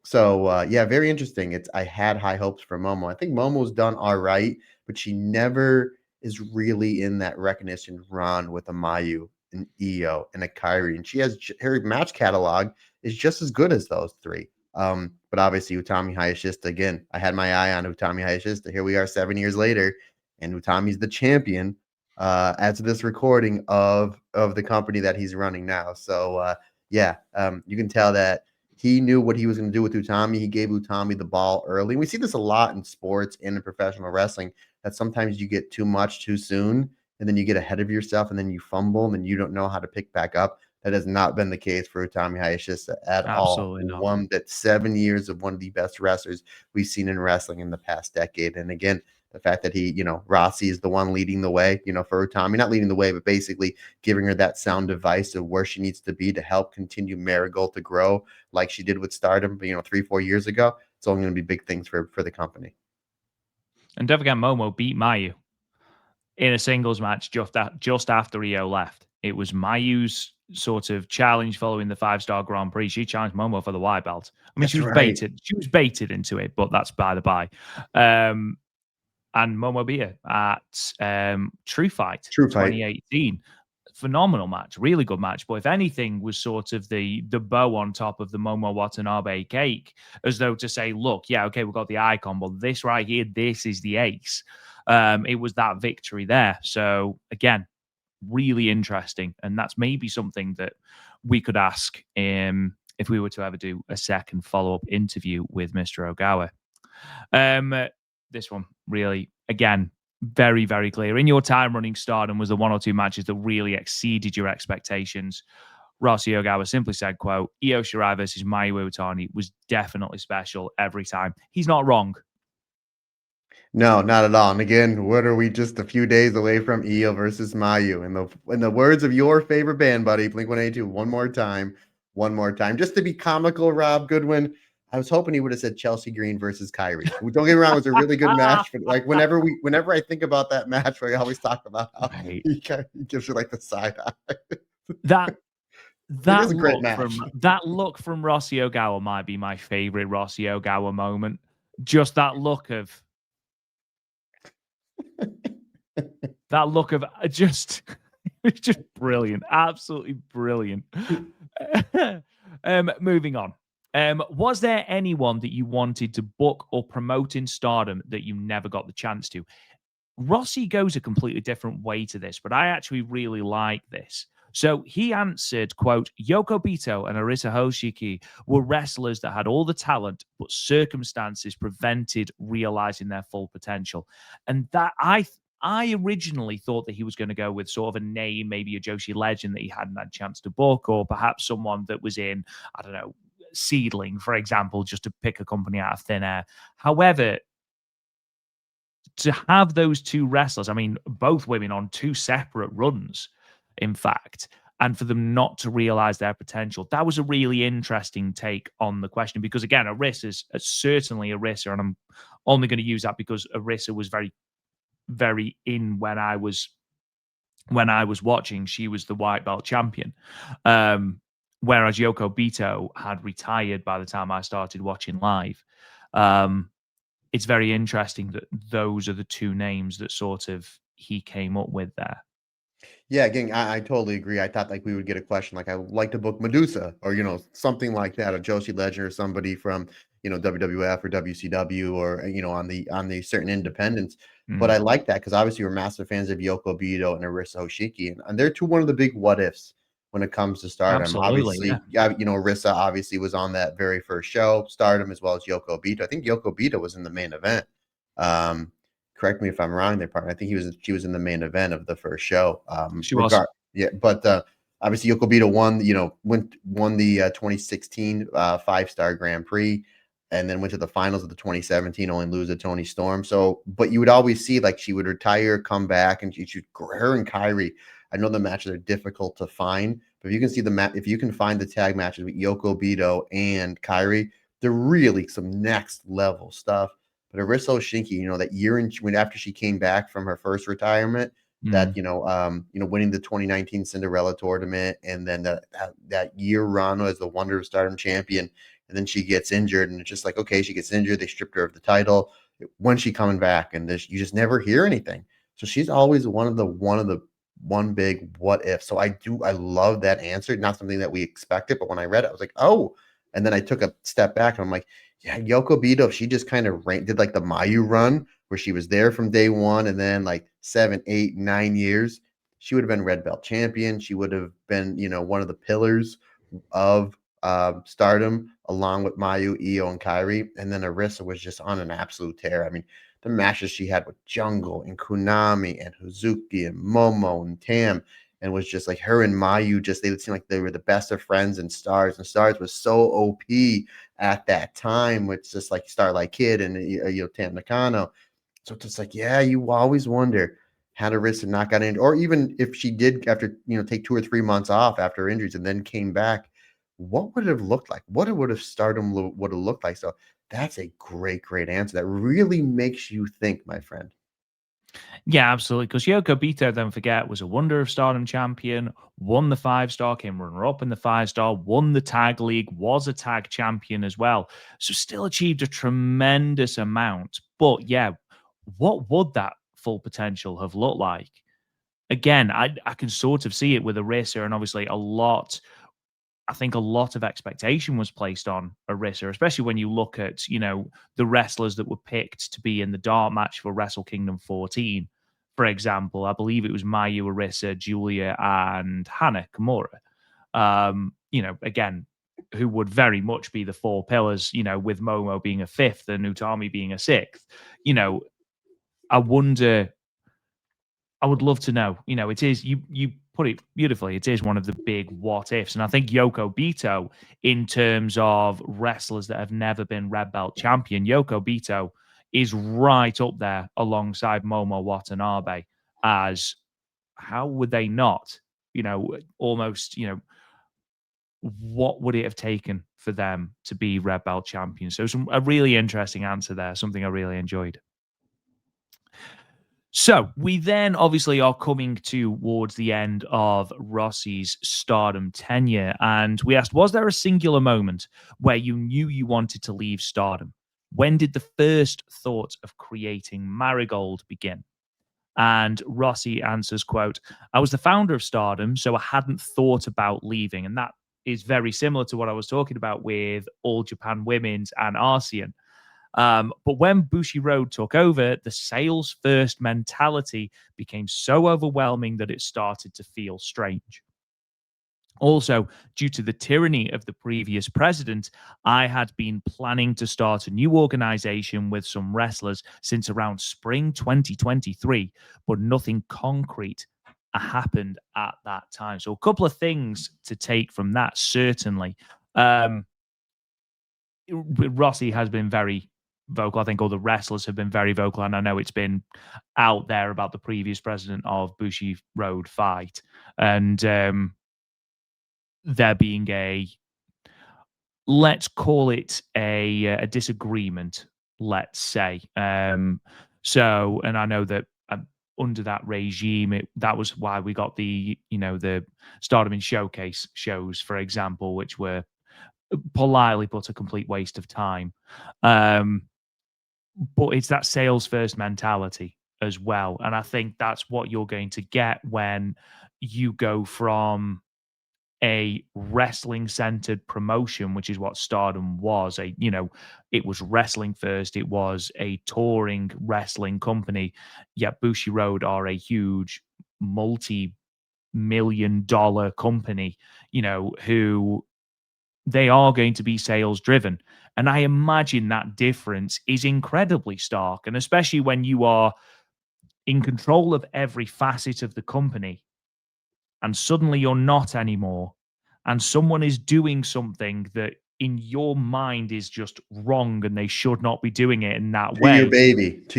So very interesting. I had high hopes for Momo. I think Momo's done all right, but she never is really in that recognition run with a Mayu, an Io, and a Kairi. And her match catalog is just as good as those three. But obviously Utami Hayashishita, again, I had my eye on Utami Hayashishita. Here we are 7 years later, and Utami's the champion as of this recording of the company that he's running now. So you can tell that he knew what he was going to do with Utami. He gave Utami the ball early. We see this a lot in sports and in professional wrestling, that sometimes you get too much too soon, and then you get ahead of yourself, and then you fumble, and then you don't know how to pick back up. That has not been the case for Utami Hayashishita at all. Absolutely not. Won that 7 years of one of the best wrestlers we've seen in wrestling in the past decade. And again, the fact that he, Rossy is the one leading the way, for Utami, not leading the way, but basically giving her that sound advice of where she needs to be to help continue Marigold to grow like she did with Stardom, 3-4 years ago. It's only going to be big things for the company. And don't forget, Momo beat Mayu in a singles match just after Io left. It was Mayu's sort of challenge following the 5-star Grand Prix. She challenged Momo for the white belt. I mean, That's she was right. baited. She was baited into it, but that's by the by. And Momo beat her at True Fight 2018. Phenomenal match, really good match. But if anything, was sort of the bow on top of the Momo Watanabe cake, as though to say, look, yeah, okay, we've got the icon, but this right here, this is the ace. It was that victory there. So again, really interesting, and that's maybe something that we could ask if we were to ever do a second follow-up interview with Mr. Ogawa. This one really, again, very, very clear. In your time running Stardom, was the 1 or 2 matches that really exceeded your expectations? Rossy Ogawa simply said, quote, Io Shirai versus Mayu Iwatani was definitely special every time. He's not wrong. No, not at all. And again, what are we just a few days away from Io versus Mayu? In the words of your favorite band, buddy, Blink-182, one more time. Just to be comical, Rob Goodwin, I was hoping he would have said Chelsea Green versus Kyrie. Don't get me wrong, it was a really good match. But like whenever I think about that match, I always talk about how he gives you like the side eye. That look from Rossy Ogawa might be my favorite Rossy Ogawa moment. Just that look of just it's just brilliant, absolutely brilliant. Moving on. Was there anyone that you wanted to book or promote in Stardom that you never got the chance to? Rossy goes a completely different way to this, but I actually really like this. So he answered, quote, Yoko Bito and Arisa Hoshiki were wrestlers that had all the talent, but circumstances prevented realizing their full potential. And that I originally thought that he was going to go with sort of a name, maybe a Joshi legend that he hadn't had a chance to book, or perhaps someone that was in, I don't know, Seedling, for example, just to pick a company out of thin air. However, to have those two wrestlers, I mean, both women on 2 separate runs, in fact, and for them not to realize their potential, that was a really interesting take on the question. Because again, Arisa's certainly Arisa, and I'm only going to use that because Arisa was very, very in when I was watching. She was the white belt champion. Whereas Yoko Bito had retired by the time I started watching live. It's very interesting that those are the 2 names that sort of he came up with there. Yeah, again, I totally agree. I thought like we would get a question like I would like to book Medusa or something like that, a Joshi Legend or somebody from WWF or WCW or on the certain independents. But I like that because obviously we're massive fans of Yoko Bito and Arisa Hoshiki, and they're one of the big what ifs when it comes to Stardom. Absolutely, Obviously, Arisa obviously was on that very first show, Stardom, as well as Yoko Bito. I think Yoko Bito was in the main event. Correct me if I'm wrong there, partner. I think she was in the main event of the first show. She was. Yeah, but obviously Yoko Bito won the 2016 5-star Grand Prix, and then went to the finals of the 2017, only lose to Tony Storm. So, but you would always see like she would retire, come back, and her and Kyrie. I know the matches are difficult to find, but if you can see if you can find the tag matches with Yoko Bito and Kyrie, they're really some next level stuff. But Arisa Hoshiki, that year after she came back from her first retirement, that winning the 2019 Cinderella tournament, and then that year run as the Wonder of Stardom champion, and then she gets injured, and it's just like, okay, she gets injured, they stripped her of the title. When's she coming back? And you just never hear anything. So she's always one big what if. So I love that answer. Not something that we expected, but when I read it, I was like, oh. And then I took a step back and I'm like, yeah, Yoko Bito, if she just kind of did like the Mayu run where she was there from day one and then like 7, 8, 9 years, she would have been red belt champion. She would have been, one of the pillars of Stardom along with Mayu, Io, and Kyrie. And then Arisa was just on an absolute tear. I mean, the matches she had with Jungle and Kunami and Hazuki and Momo and Tam, and was just like her and Mayu, they would seem like they were the best of friends. And Stars was so OP at that time with just like Starlight Kid and Tam Nakano. So it's just like, yeah, you always wonder how Arisa not got injured, or even if she did after, take 2 or 3 months off after injuries and then came back, what would it have looked like? What it would have Stardom would have looked like? So that's a great, great answer. That really makes you think, my friend. Yeah, absolutely. Because Yoko Bito, don't forget, was a Wonder of Stardom champion, won the 5-star, came runner-up in the 5-star, won the tag league, was a tag champion as well. So still achieved a tremendous amount. But yeah, what would that full potential have looked like? Again, I can sort of see it with Arisa, and obviously I think a lot of expectation was placed on Arisa, especially when you look at, the wrestlers that were picked to be in the dark match for Wrestle Kingdom 14. For example, I believe it was Mayu, Arisa, Julia, and Hana Kimura. Again, who would very much be the four pillars, with Momo being a fifth and Utami being a sixth. You know, I wonder I would love to know. It is you put it beautifully. It is one of the big what ifs, and I think Yoko Bito, in terms of wrestlers that have never been red belt champion, Yoko Bito is right up there alongside Momo Watanabe. As how would they not? Almost. What would it have taken for them to be red belt champions? So a really interesting answer there. Something I really enjoyed. So we then obviously are coming towards the end of Rossi's Stardom tenure, and we asked, was there a singular moment where you knew you wanted to leave Stardom? When did the first thought of creating Marigold begin? And Rossi answers, quote, I was the founder of Stardom, so I hadn't thought about leaving. And that is very similar to what I was talking about with All Japan Women's and ARSION. But when Bushiroad took over, the sales first mentality became so overwhelming that it started to feel strange. Also, due to the tyranny of the previous president, I had been planning to start a new organization with some wrestlers since around spring 2023, but nothing concrete happened at that time. So, a couple of things to take from that, certainly. Um, Rossi has been very vocal. I think all the wrestlers have been very vocal, and I know it's been out there about the previous president of Bushi Road fight, and there being let's call it a disagreement, let's say. And I know that under that regime, that was why we got the Stardom in Showcase shows, for example, which were politely put a complete waste of time. Um, but it's that sales first mentality as well. And I think that's what you're going to get when you go from a wrestling centered promotion, which is what Stardom was. It was wrestling first, it was a touring wrestling company. Yet Bushi Road are a huge multi-million-dollar company, who they are going to be sales driven. And I imagine that difference is incredibly stark. And especially when you are in control of every facet of the company and suddenly you're not anymore, and someone is doing something that in your mind is just wrong and they should not be doing it in that way. To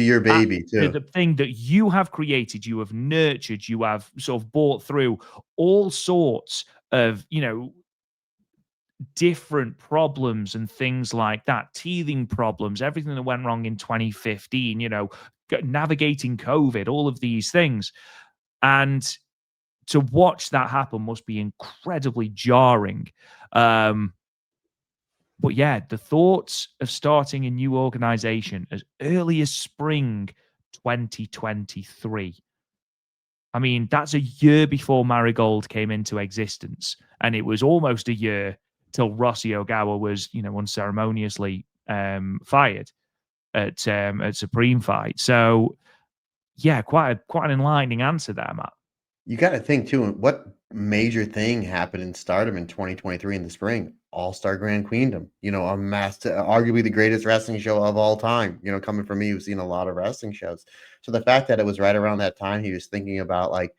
your Uh, baby the, too. the thing that you have created, you have nurtured, you have sort of brought through all sorts of, different problems and things like that, teething problems, everything that went wrong in 2015, navigating COVID, all of these things. And to watch that happen must be incredibly jarring. Um, but yeah, the thoughts of starting a new organization as early as spring 2023. I mean, that's a year before Marigold came into existence, and it was almost a year till Rossy Ogawa was, unceremoniously fired at Supreme Fight. So yeah, quite an enlightening answer there, Matt. You gotta think too, what major thing happened in Stardom in 2023 in the spring? All-Star Grand Queendom, a master, arguably the greatest wrestling show of all time, coming from me who's seen a lot of wrestling shows. So the fact that it was right around that time he was thinking about, like,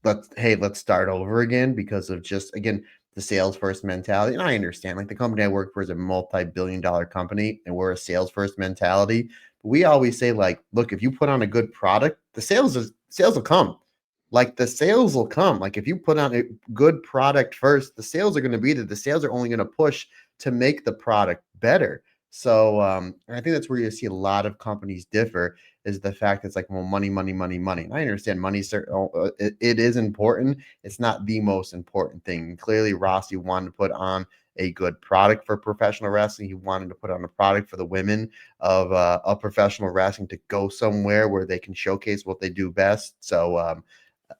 let's start over again because of just, again, the sales first mentality. And I understand, like, the company I work for is a multi-billion dollar company and we're a sales first mentality. we always say, like, look, if you put on a good product, the sales will come. Like, the sales will come. Like, if you put on a good product first, the sales are going to be there. The sales are only going to push to make the product better. So I think that's where you see a lot of companies differ, is the fact that it's like, well, money, money, money, money. And I understand money, it is important. It's not the most important thing. Clearly, Rossy wanted to put on a good product for professional wrestling. He wanted to put on a product for the women of professional wrestling to go somewhere where they can showcase what they do best. So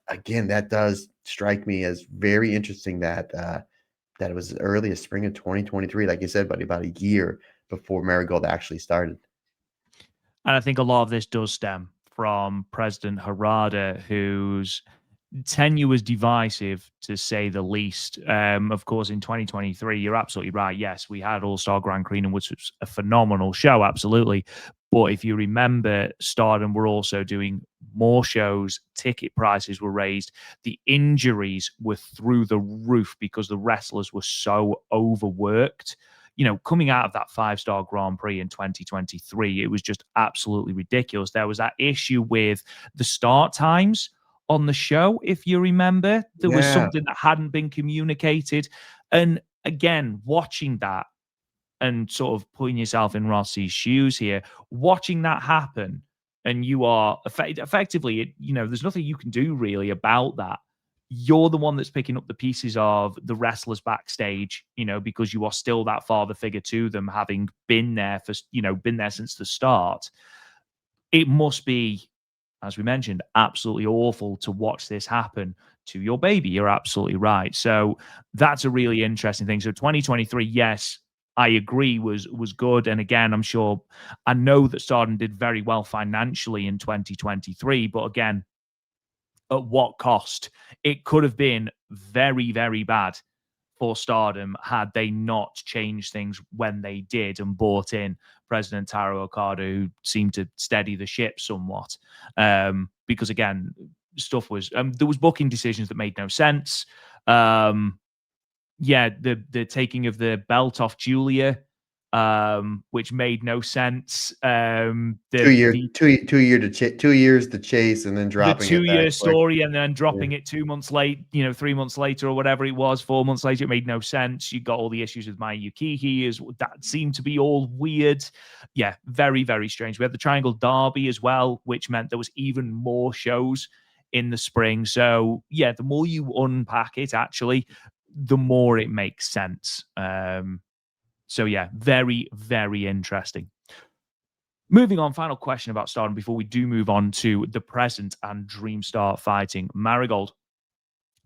again, that does strike me as very interesting that that it was as early as spring of 2023, like you said, buddy, about a year before Marigold actually started. And I think a lot of this does stem from President Harada, whose tenure was divisive, to say the least. Of course, in 2023, you're absolutely right. Yes, we had All Star Grand Prix, which was a phenomenal show, absolutely. But if you remember, Stardom were also doing more shows, ticket prices were raised, the injuries were through the roof because the wrestlers were so overworked. Coming out of that 5-star Grand Prix in 2023, it was just absolutely ridiculous. There was that issue with the start times on the show, if you remember. There was Yeah. something that hadn't been communicated. And again, watching that and sort of putting yourself in Rossy's shoes here, watching that happen, and you are effectively, there's nothing you can do really about that. You're the one that's picking up the pieces of the wrestlers backstage, because you are still that father figure to them, having been there been there since the start. It must be, as we mentioned, absolutely awful to watch this happen to your baby. You're absolutely right. So that's a really interesting thing. So 2023, yes, I agree, was good. And again, I know that Stardom did very well financially in 2023, but again, at what cost? It could have been very, very bad for Stardom had they not changed things when they did and brought in President Taro Okada, who seemed to steady the ship somewhat. Because again, there was booking decisions that made no sense. The taking of the belt off Julia, which made no sense. 2 years to chase and then The dropping it that 2-year quick. story and then Yeah. dropping it 2 months late, 3 months later or whatever it was, 4 months later, it made no sense. You got all the issues with Mayu Iwatani, that seemed to be all weird. Yeah, very, very strange. We had the Triangle Derby as well, which meant there was even more shows in the spring. So, yeah, the more you unpack it, actually, the more it makes sense. So, yeah, very, very interesting. Moving on, final question about Stardom before we do move on to the present and Dreamstar fighting Marigold.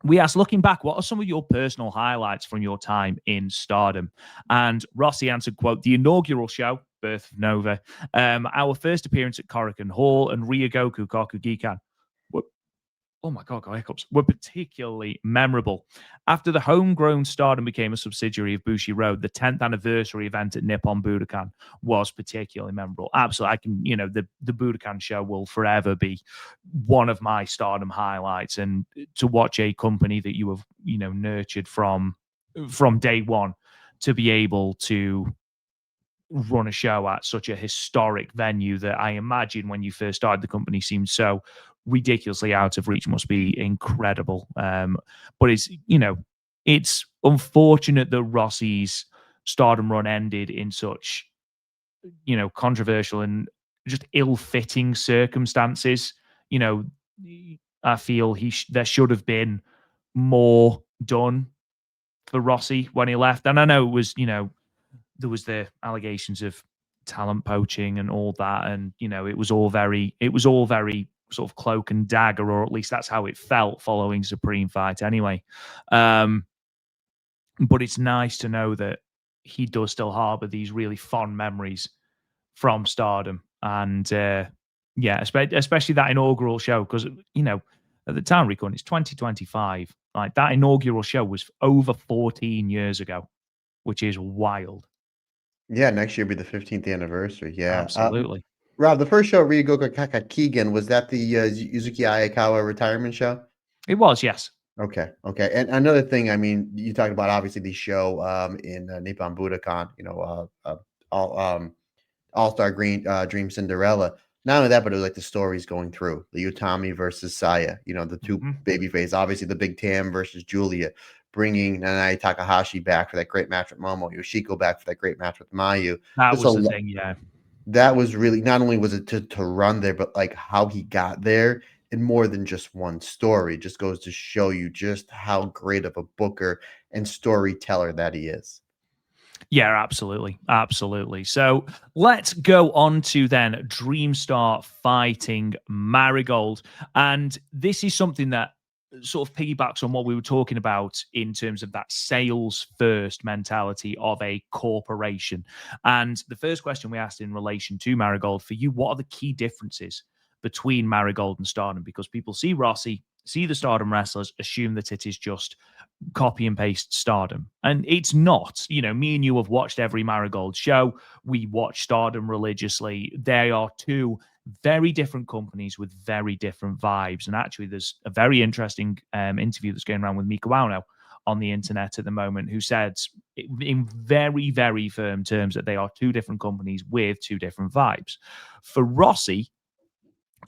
We asked, looking back, what are some of your personal highlights from your time in Stardom? And Rossy answered, quote, the inaugural show, Birth of Nova, our first appearance at Korakuen Hall, and Ryogoku Kokugikan. Oh my God, got hiccups, were particularly memorable. After the homegrown Stardom became a subsidiary of Bushi Road, the 10th anniversary event at Nippon Budokan was particularly memorable. Absolutely. The Budokan show will forever be one of my Stardom highlights. And to watch a company that you have, nurtured from day one to be able to run a show at such a historic venue that I imagine when you first started the company seemed so ridiculously out of reach must be incredible. But it's unfortunate that Rossy's Stardom run ended in such, controversial and just ill-fitting circumstances. You know, I feel there should have been more done for Rossy when he left. And I know it was, there was the allegations of talent poaching and all that, and it was all very sort of cloak and dagger, or at least that's how it felt following Supreme Fight anyway. But it's nice to know that he does still harbor these really fond memories from Stardom, and especially that inaugural show, because at the time recording it's 2025. Like, that inaugural show was over 14 years ago, which is wild. Yeah, next year will be the 15th anniversary. Yeah. Absolutely. Rob, the first show, Ryogoku Kakakigan, was that the Yuzuki Ayakawa retirement show? It was, yes. Okay, okay. And another thing, I mean, you talked about obviously the show in Nippon Budokan, all All-Star Green Dream Cinderella. Not only that, but it was like the stories going through the Utami versus Saya. You know, the two babyface. Obviously, the Big Tam versus Julia, bringing Nanae Takahashi back for that great match with Momo. Yoshiko back for that great match with Mayu. That Just was the thing, yeah. that was really, not only was it to run there, but like how he got there in more than just one story. Just goes to show you just how great of a booker and storyteller that he is. Yeah, absolutely. Absolutely. So let's go on to then Dreamstar fighting Marigold. And this is something that sort of piggybacks on what we were talking about in terms of that sales first mentality of a corporation. And the first question we asked in relation to Marigold for you, what are the key differences between Marigold and Stardom? Because people see Rossy, see the Stardom wrestlers, assume that it is just copy and paste Stardom. And it's not. You know, me and you have watched every Marigold show. We watch Stardom religiously. They are two very different companies with very different vibes. And actually, there's a very interesting interview that's going around with Mika Wano on the internet at the moment, who said in very, very firm terms that they are two different companies with two different vibes. For Rossy,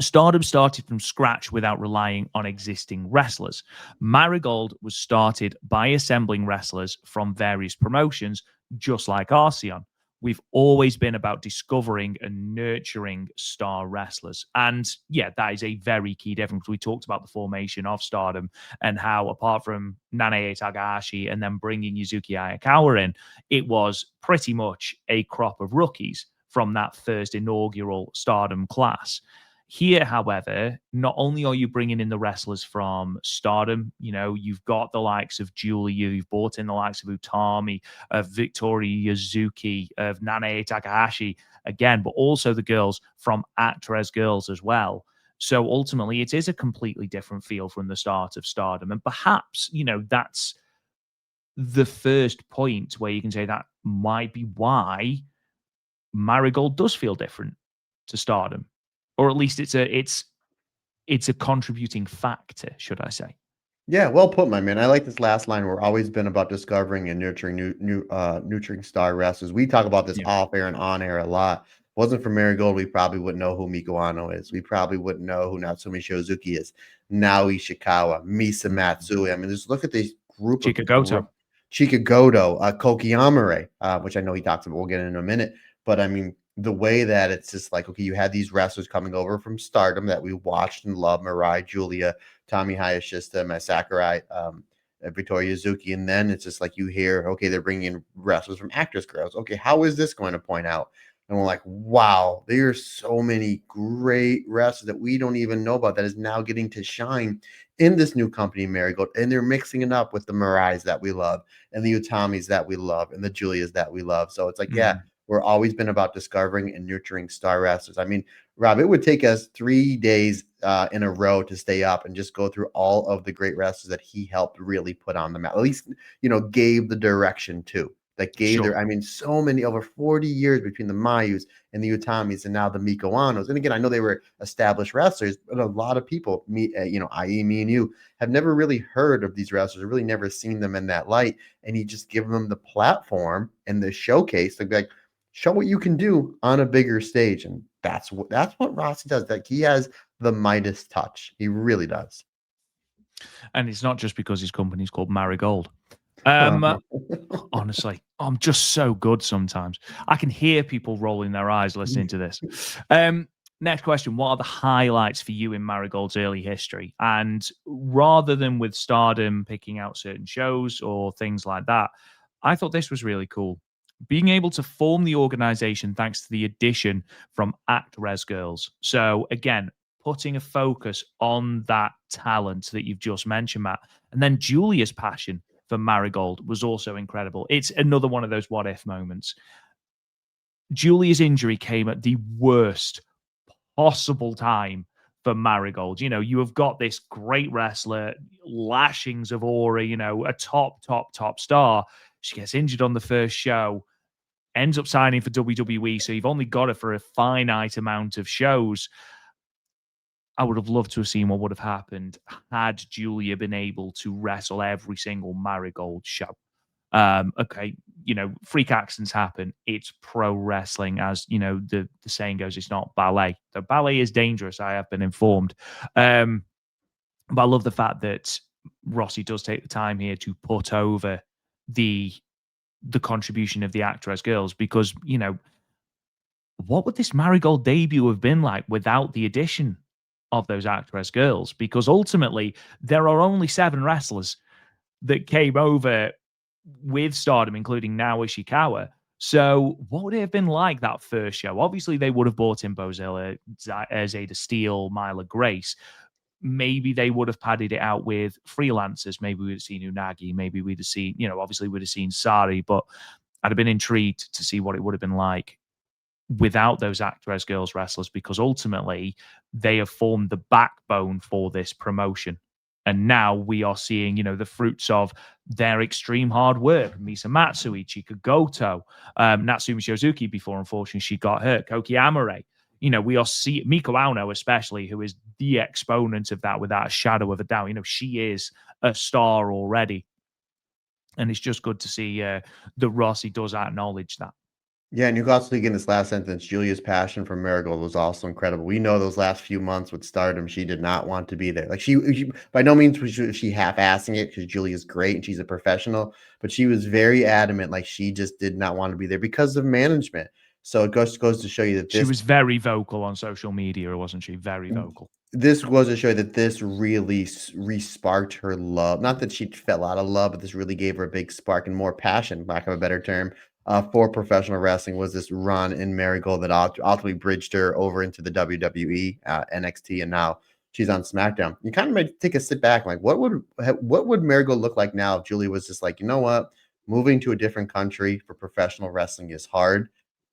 Stardom started from scratch without relying on existing wrestlers. Marigold was started by assembling wrestlers from various promotions, just like ARSION. We've always been about discovering and nurturing star wrestlers. And yeah, that is a very key difference. We talked about the formation of Stardom and how, apart from Nanae Takahashi and then bringing Yuzuki Ayakawa in, it was pretty much a crop of rookies from that first inaugural Stardom class. Here, however, not only are you bringing in the wrestlers from Stardom, you know, you've got the likes of Julia, you've brought in the likes of Utami, of Victoria Yuzuki, of Nanae Takahashi, again, but also the girls from Actress Girls as well. So ultimately, it is a completely different feel from the start of Stardom. And perhaps, you know, that's the first point where you can say that might be why Marigold does feel different to Stardom, or at least it's a contributing factor, should I say? Yeah, well put, my man. I like this last line. We're always been about discovering and nurturing nurturing star wrestlers. We talk about this Yeah. off air and on air a lot. Wasn't for Marigold, we probably wouldn't know who Miko Ano is. We probably wouldn't know who Natsumi Shizuki is. Naoi Ishikawa, Misa Matsui. I mean, just look at this group of Chikagoto. Chika Goto, Koki Amare, which I know he talks about. We'll get in a minute. But I mean, the way that it's just like, okay, you had these wrestlers coming over from Stardom that we watched and loved, Mirai, Julia, Tommy Hayashishita, Mai Sakurai, Victoria Yuzuki, and then it's just like you hear, okay, they're bringing in wrestlers from Actress Girls. Okay, how is this going to point out? And we're like, wow, there's so many great wrestlers that we don't even know about that is now getting to shine in this new company, Marigold, and they're mixing it up with the Mirais that we love and the Utamis that we love and the Julias that we love. So it's like, yeah, we're always been about discovering and nurturing star wrestlers. I mean, Rob, it would take us 3 days in a row to stay up and just go through all of the great wrestlers that he helped really put on the map. At least, you know, gave the direction to. That gave Sure. their, I mean, so many, over 40 years between the Mayus and the Utamis and now the Miko Anos. And again, I know they were established wrestlers, but a lot of people, me, you know, i.e. me and you, have never really heard of these wrestlers, really never seen them in that light. And he just give them the platform and the showcase to be like, show what you can do on a bigger stage. And that's what Rossy does. Like, he has the Midas touch. He really does. And it's not just because his company's called Marigold. Honestly, I'm just so good sometimes. I can hear people rolling their eyes listening to this. Next question. What are the highlights for you in Marigold's early history? And rather than with Stardom picking out certain shows or things like that, I thought this was really cool. Being able to form the organization thanks to the addition from Actress Girls. So again, putting a focus on that talent that you've just mentioned, Matt. And then Julia's passion for Marigold was also incredible. It's another one of those what if moments. Julia's injury came at the worst possible time for Marigold. You know, you have got this great wrestler, lashings of aura, you know, a top star. She gets injured on the first show, ends up signing for WWE. So you've only got her for a finite amount of shows. I would have loved to have seen what would have happened had Julia been able to wrestle every single Marigold show. Okay, freak accidents happen. It's pro wrestling, as the saying goes. It's not ballet. The ballet is dangerous. I have been informed. But I love the fact that Rossy does take the time here to put over the contribution of the actor as girls, because what would this Marigold debut have been like without the addition of those actor as girls? Because ultimately there are only 7 wrestlers that came over with Stardom, including Naoya Ishikawa. So what would it have been like that first show? Obviously, they would have brought in Bozilla, Zeta Steele, Myla Grace. Maybe they would have padded it out with freelancers. Maybe we'd have seen Unagi. Maybe we'd have seen, obviously we'd have seen Sari. But I'd have been intrigued to see what it would have been like without those actor as girls wrestlers, because ultimately they have formed the backbone for this promotion. And now we are seeing, the fruits of their extreme hard work. Misa Matsui, Chika Goto, Natsumi Shozuki before, unfortunately, she got hurt, Koki Amare. We are seeing Miko Auno, especially, who is the exponent of that without a shadow of a doubt. She is a star already. And it's just good to see that Rossy does acknowledge that. Yeah, and you can also get in this last sentence, Julia's passion for Marigold was also incredible. We know those last few months with Stardom, she did not want to be there. Like she by no means was she half-assing it, because Julia's great and she's a professional, but she was very adamant, like she just did not want to be there because of management. So it goes to show you that She this was very vocal on social media, wasn't she? Very vocal. this goes to show that this really re-sparked her love. Not that she fell out of love, but this really gave her a big spark and more passion, lack of a better term, for professional wrestling. Was this run in Marigold that ultimately bridged her over into the WWE, NXT, and now she's on SmackDown. You kind of might take a sit back, like what would Marigold look like now if Julie was just like, you know what, moving to a different country for professional wrestling is hard.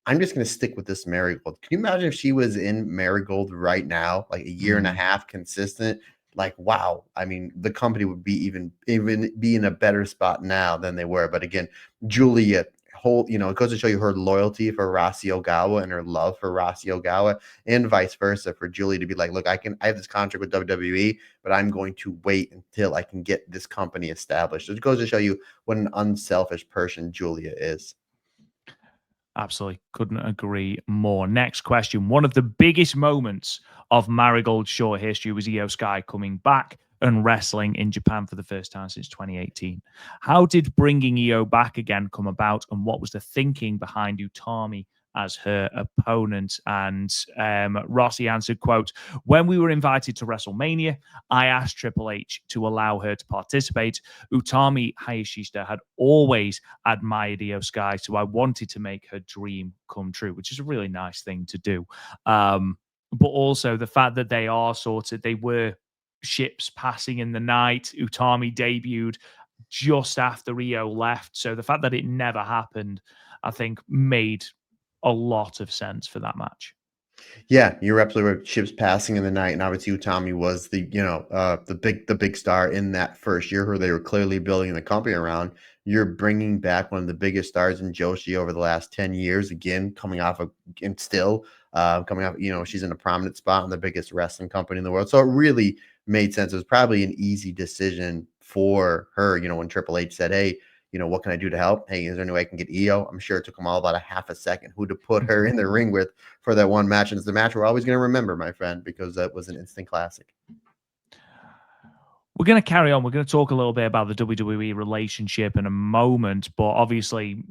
I'm just going to stick with this Marigold. Can you imagine if she was in Marigold right now, like a year and a half consistent? Like, wow. I mean, the company would be even be in a better spot now than they were. But again, Julia it goes to show you her loyalty for Rossy Ogawa and her love for Rossy Ogawa, and vice versa, for Julie to be like, look, I have this contract with WWE, but I'm going to wait until I can get this company established. So it goes to show you what an unselfish person Julia is. Absolutely. Couldn't agree more. Next question. One of the biggest moments of Marigold's short history was IYO SKY coming back and wrestling in Japan for the first time since 2018. How did bringing IYO back again come about, and what was the thinking behind Utami as her opponent? And Rossy answered, quote, "When we were invited to WrestleMania, I asked Triple H to allow her to participate. Utami Hayashishita had always admired IYO SKY, so I wanted to make her dream come true," which is a really nice thing to do. But also the fact that they were ships passing in the night. Utami debuted just after IYO left, so the fact that it never happened, I think, made a lot of sense for that match. Yeah, you're absolutely right. Ships passing in the night, and obviously Utami was the big star in that first year, who they were clearly building the company around. You're bringing back one of the biggest stars in Joshi over the last 10 years, again, coming off of, and still coming off, she's in a prominent spot in the biggest wrestling company in the world. So it really made sense. It was probably an easy decision for her, when Triple H said, hey, what can I do to help? Hey, is there any way I can get IYO? I'm sure it took him all about a half a second who to put her in the ring with for that one match. And it's the match we're always going to remember, my friend, because that was an instant classic. We're going to carry on. We're going to talk a little bit about the WWE relationship in a moment, but obviously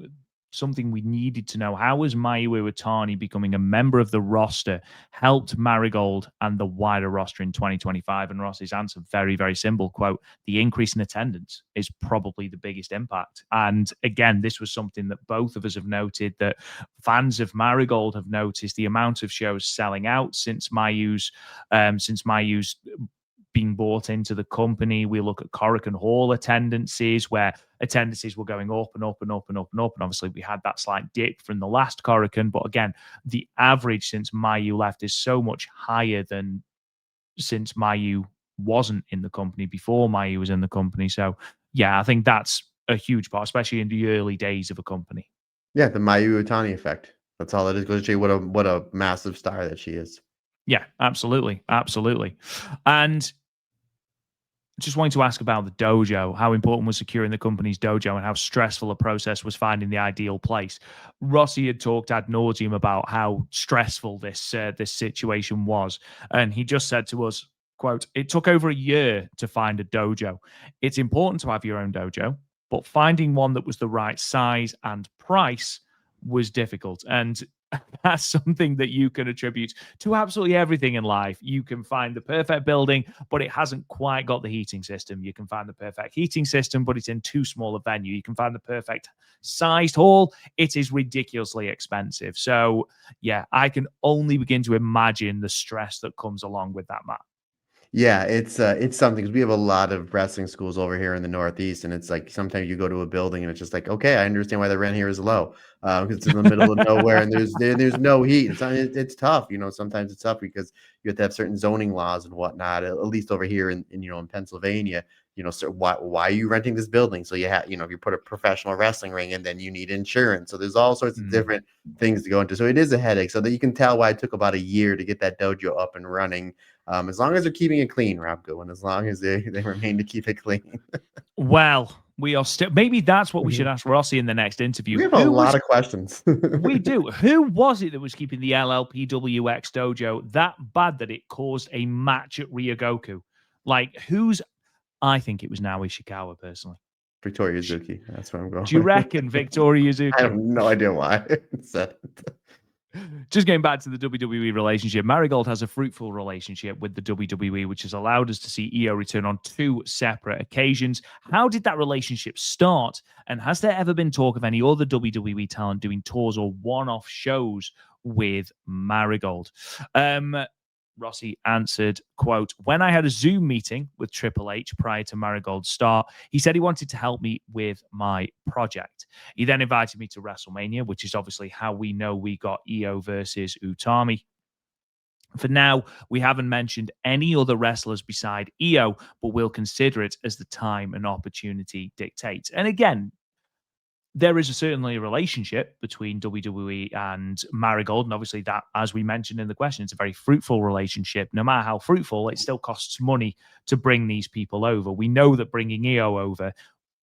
something we needed to know: how has Mayu Iwatani becoming a member of the roster helped Marigold and the wider roster in 2025? And Ross's answer, very, very simple, quote, "The increase in attendance is probably the biggest impact." And again, this was something that both of us have noted, that fans of Marigold have noticed the amount of shows selling out since Mayu's being bought into the company. We look at Korakuen Hall attendances, where attendances were going up and up and up and up and up. And obviously we had that slight dip from the last Korakuen. But again, the average since Mayu left is so much higher than since Mayu wasn't in the company, before Mayu was in the company. So yeah, I think that's a huge part, especially in the early days of a company. Yeah, the Mayu Iwatani effect. That's all it is. Goes to show you what a massive star that she is. Yeah, absolutely. Absolutely. And just wanted to ask about the dojo. How important was securing the company's dojo, and how stressful a process was finding the ideal place? Rossy had talked ad nauseum about how stressful this situation was, and he just said to us, "Quote: It took over a year to find a dojo. It's important to have your own dojo, but finding one that was the right size and price was difficult." And that's something that you can attribute to absolutely everything in life. You can find the perfect building, but it hasn't quite got the heating system. You can find the perfect heating system, but it's in too small a venue. You can find the perfect sized hall. It is ridiculously expensive. So, yeah, I can only begin to imagine the stress that comes along with that, Matt. Yeah, it's something because we have a lot of wrestling schools over here in the Northeast, and it's like sometimes you go to a building and it's just like, okay, I understand why the rent here is low, 'cause it's in the middle of nowhere and there's no heat. It's tough, you know. Sometimes it's tough because you have to have certain zoning laws and whatnot. At least over here in you know in Pennsylvania, you know, so why are you renting this building? So you have you know if you put a professional wrestling ring in, then you need insurance. So there's all sorts of Mm. different things to go into. So it is a headache. So that you can tell why it took about a year to get that dojo up and running. As long as they're keeping it clean, Rob Goodwin, as long as they remain to keep it clean. Well, we are still. Maybe that's what we should ask Rossi in the next interview. We have a Who lot was of questions. We do. Who was it that was keeping the LLPWX dojo that bad that it caused a match at Ryogoku? Like, who's? I think it was Naoya Ishikawa personally. Victoria Zuki, that's where I'm going Do you with. reckon Victoria I have Yuzuki? no idea why I said it. Just getting back to the WWE relationship, Marigold has a fruitful relationship with the WWE, which has allowed us to see Io return on 2 separate occasions. How did that relationship start? And has there ever been talk of any other WWE talent doing tours or one-off shows with Marigold? Rossi answered, quote, "When I had a Zoom meeting with Triple H prior to Marigold's start, he said he wanted to help me with my project. He then invited me to WrestleMania, which is obviously how we know we got Io versus Utami. For now, we haven't mentioned any other wrestlers beside Io, but we'll consider it as the time and opportunity dictates." And again, there is certainly a relationship between WWE and Marigold. And obviously, that, as we mentioned in the question, it's a very fruitful relationship. No matter how fruitful, it still costs money to bring these people over. We know that bringing Io over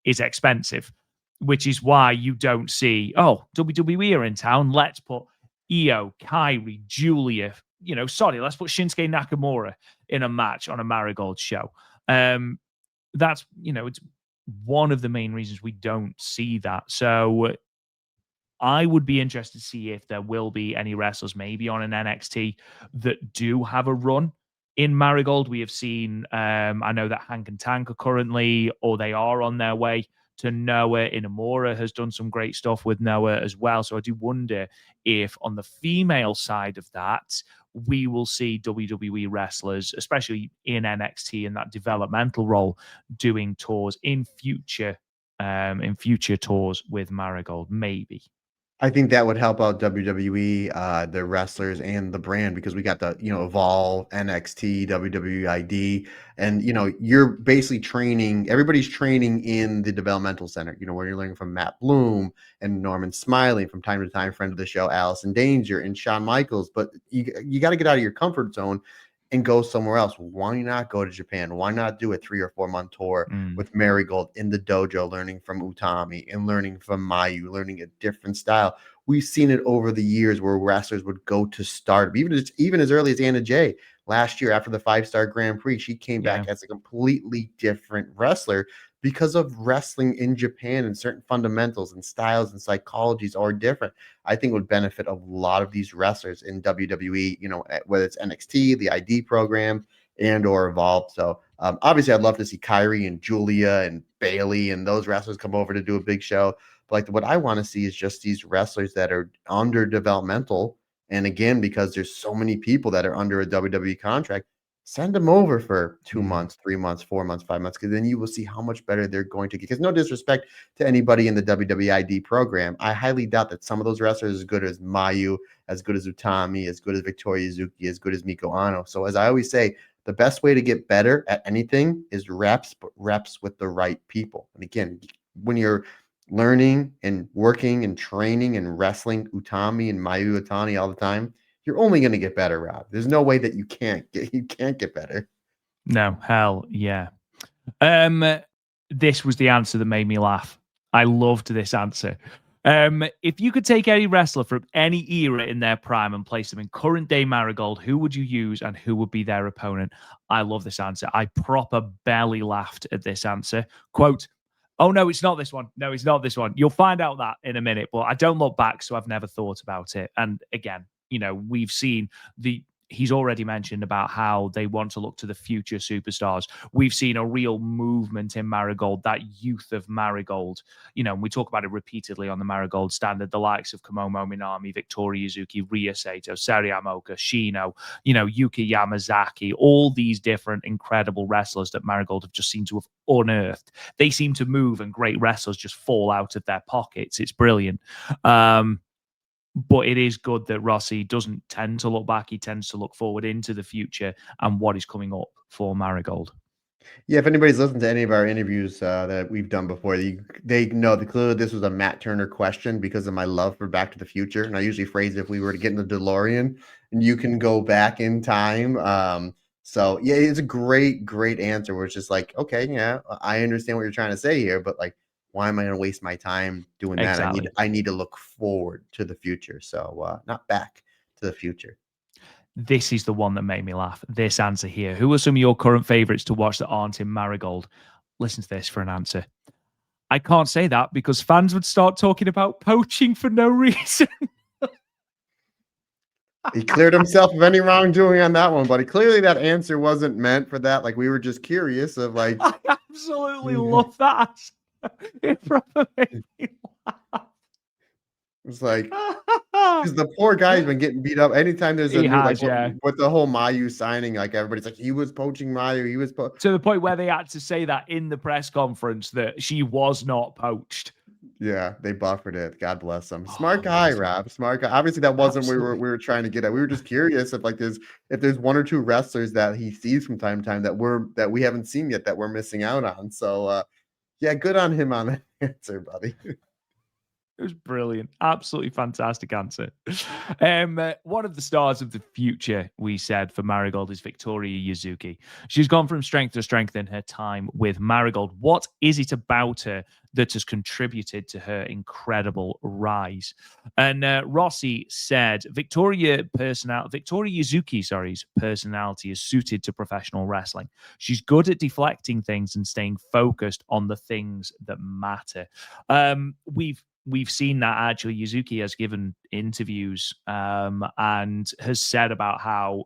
is expensive, which is why you don't see, oh, WWE are in town. Let's put Io, Kyrie, Julia, let's put Shinsuke Nakamura in a match on a Marigold show. It's one of the main reasons we don't see that. So I would be interested to see if there will be any wrestlers, maybe on an NXT, that do have a run in Marigold. We have seen, I know that Hank and Tank are currently, or they are on their way to Noah. Inamura has done some great stuff with Noah as well. So I do wonder if on the female side of that, we will see WWE wrestlers, especially in NXT in that developmental role, doing tours in future tours with Marigold, maybe. I think that would help out WWE, the wrestlers and the brand because we got the, you know, Evolve, NXT, WWID, and, you know, you're basically training, everybody's training in the developmental center, you know, where you're learning from Matt Bloom and Norman Smiley, from time to time, friend of the show, Allison Danger and Shawn Michaels. But you got to get out of your comfort zone and go somewhere else. Why not go to Japan? Why not do a 3 or 4 month tour Mm, with Marigold in the dojo, learning from Utami and learning from Mayu, learning a different style? We've seen it over the years where wrestlers would go to Stardom, even as early as Anna Jay last year after the 5-star Grand Prix. She came back yeah. as a completely different wrestler because of wrestling in Japan, and certain fundamentals and styles and psychologies are different. I think would benefit a lot of these wrestlers in WWE, you know, whether it's NXT, the ID program, and or Evolve. So obviously, I'd love to see Kyrie and Julia and Bailey and those wrestlers come over to do a big show. But like what I want to see is just these wrestlers that are under developmental. And again, because there's so many people that are under a WWE contract, send them over for 2 Mm, months, 3 months, 4 months, 5 months, because then you will see how much better they're going to get. Because no disrespect to anybody in the WWID program, I highly doubt that some of those wrestlers are as good as Mayu, as good as Utami, as good as Victoria Zuki, as good as Miko Ano. So as I always say, the best way to get better at anything is reps, but reps with the right people. And again, when you're learning and working and training and wrestling Utami and Mayu Iwatani all the time, you're only going to get better, Rob. There's no way that you can't get better. no, hell yeah. This was the answer that made me laugh. I loved this answer. If you could take any wrestler from any era in their prime and place them in current day Marigold, who would you use and who would be their opponent? I love this answer. I proper belly laughed at this answer. Quote, oh, no, it's not this one. No, it's not this one. You'll find out that in a minute, but I don't look back, so I've never thought about it. And again, we've seen he's already mentioned about how they want to look to the future superstars. We've seen a real movement in Marigold, that youth of Marigold. We talk about it repeatedly on the Marigold standard, the likes of Kamomo Minami, Victoria Yuzuki, Ria Sato, Seria Amoka, Shino, Yuki Yamazaki, all these different incredible wrestlers that Marigold have just seemed to have unearthed. They seem to move and great wrestlers just fall out of their pockets. It's brilliant. But it is good that Rossy doesn't tend to look back. He tends to look forward into the future and what is coming up for Marigold. Yeah, if anybody's listened to any of our interviews that we've done before, they know that clearly this was a Matt Turner question because of my love for Back to the Future. And I usually phrase it, if we were to get in the DeLorean and you can go back in time. So yeah, it's a great, great answer where it's just like, okay, yeah, I understand what you're trying to say here, but like, why am I going to waste my time doing that? Exactly. I need to look forward to the future. So not back to the future. This is the one that made me laugh. This answer here. Who are some of your current favorites to watch that aren't in Marigold? Listen to this for an answer. I can't say that because fans would start talking about poaching for no reason. He cleared himself of any wrongdoing on that one, but clearly that answer wasn't meant for that. Like, we were just curious of like. I absolutely love that. It probably made me laugh. It's like, because the poor guy's been getting beat up. Anytime there's a He new, has, like, yeah. with the whole Mayu signing, like, everybody's like, he was poaching Mayu. He was to the point where they had to say that in the press conference that she was not poached. Yeah, they buffered it. God bless them. Smart guy, Rob. Smart guy. Obviously, that wasn't what we were trying to get at. We were just curious if like there's one or two wrestlers that he sees from time to time that we haven't seen yet that we're missing out on. So yeah, good on him on that answer, buddy. It was brilliant. Absolutely fantastic answer. One of the stars of the future, we said, for Marigold is Victoria Yuzuki. She's gone from strength to strength in her time with Marigold. What is it about her that has contributed to her incredible rise? And Rossy said, Victoria Yuzuki's personality is suited to professional wrestling. She's good at deflecting things and staying focused on the things that matter. We've seen that actually. Yuzuki has given interviews and has said about how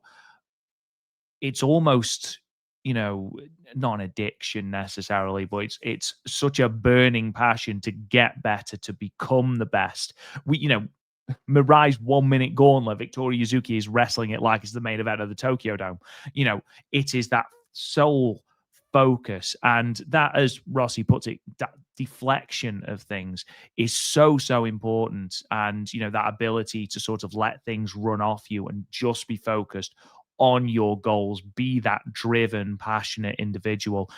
it's almost, not an addiction necessarily, but it's such a burning passion to get better, to become the best. Mirai's 1 minute gauntlet, Victoria Yuzuki is wrestling it like it's the main event of the Tokyo Dome. It is that soul focus, and that, as Rossy puts it, that deflection of things is so important. And that ability to sort of let things run off you and just be focused on your goals, be that driven, passionate individual.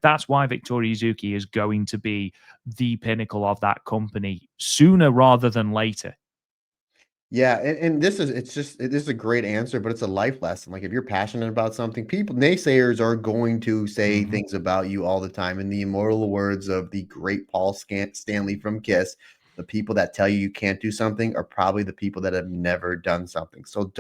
That's why Victoria Yuzuki is going to be the pinnacle of that company sooner rather than later. Yeah, and this is a great answer, but it's a life lesson. Like, if you're passionate about something, naysayers are going to say things about you all the time. In the immortal words of the great Paul Stanley from Kiss, the people that tell you can't do something are probably the people that have never done something. So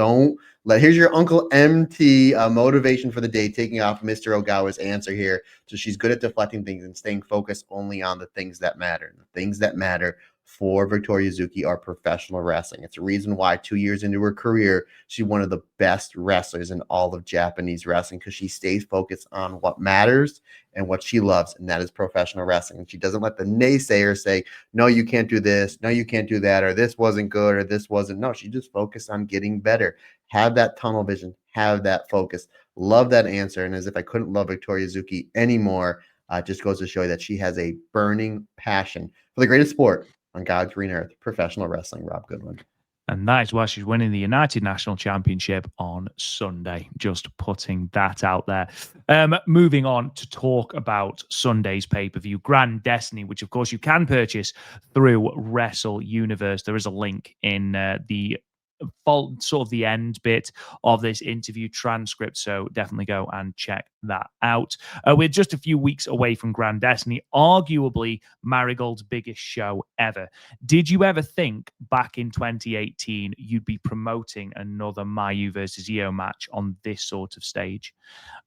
here's your Uncle MT motivation for the day, taking off Mr. Ogawa's answer here. So she's good at deflecting things and staying focused only on the things that matter. The things that matter for Victoria Yuzuki are professional wrestling. It's a reason why 2 years into her career, she's one of the best wrestlers in all of Japanese wrestling, because she stays focused on what matters and what she loves, and that is professional wrestling. And she doesn't let the naysayers say, no, you can't do this, no, you can't do that, or this wasn't good, or this wasn't. No, she just focused on getting better. Have that tunnel vision, have that focus. Love that answer. And as if I couldn't love Victoria Yuzuki anymore, it just goes to show you that she has a burning passion for the greatest sport on God's green earth, professional wrestling. Rob Goodwin. And that is why she's winning the United National Championship on Sunday. Just putting that out there. Moving on to talk about Sunday's pay-per-view, Grand Destiny, which of course you can purchase through Wrestle Universe. There is a link in the sort of the end bit of this interview transcript. So definitely go and check that out. We're just a few weeks away from Grand Destiny, arguably Marigold's biggest show ever. Did you ever think back in 2018 you'd be promoting another Mayu versus IYO match on this sort of stage?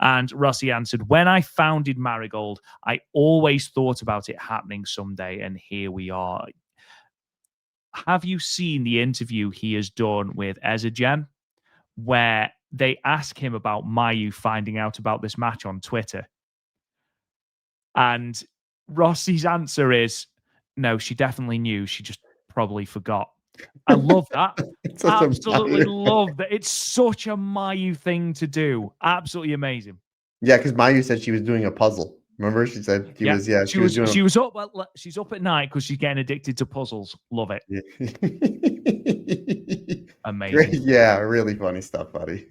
And Rossy answered, when I founded Marigold, I always thought about it happening someday, and here we are. Have you seen the interview he has done with Ezagen, where they ask him about Mayu finding out about this match on Twitter? And Rossy's answer is, no, she definitely knew. She just probably forgot. I love that. Absolutely love that. It's such a Mayu thing to do. Absolutely amazing. Yeah, because Mayu said she was doing a puzzle. Remember, she said she was. Yeah, she was doing. She was up. She's up at night because she's getting addicted to puzzles. Love it. Amazing. Great. Yeah, really funny stuff, buddy.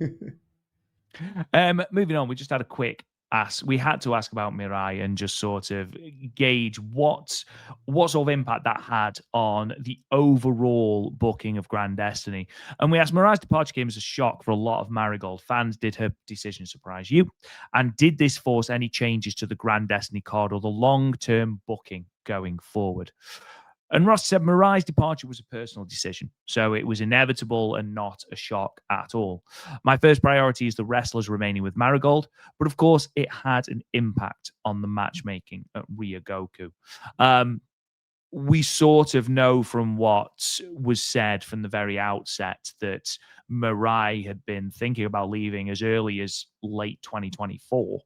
Moving on, we just had a quick ask. We had to ask about Mirai and just sort of gauge what sort of impact that had on the overall booking of Grand Destiny. And we asked, Mirai's departure came as a shock for a lot of Marigold fans. Did her decision surprise you? And did this force any changes to the Grand Destiny card or the long-term booking going forward? And Ross said Mirai's departure was a personal decision, so it was inevitable and not a shock at all. My first priority is the wrestlers remaining with Marigold, but of course it had an impact on the matchmaking at Ryogoku. We sort of know from what was said from the very outset that Mirai had been thinking about leaving as early as late 2024.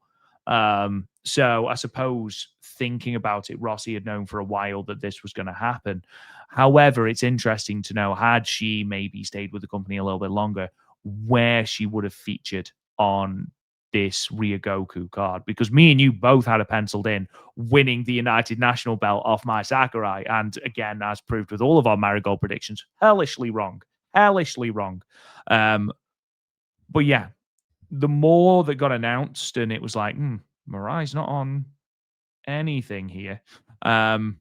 So I suppose thinking about it, Rossy had known for a while that this was going to happen. However, it's interesting to know, had she maybe stayed with the company a little bit longer, where she would have featured on this Ryogoku card, because me and you both had it penciled in winning the United National belt off Mai Sakurai. And again, as proved with all of our Marigold predictions, hellishly wrong. But yeah, the more that got announced and it was like, Mirai's not on anything here. The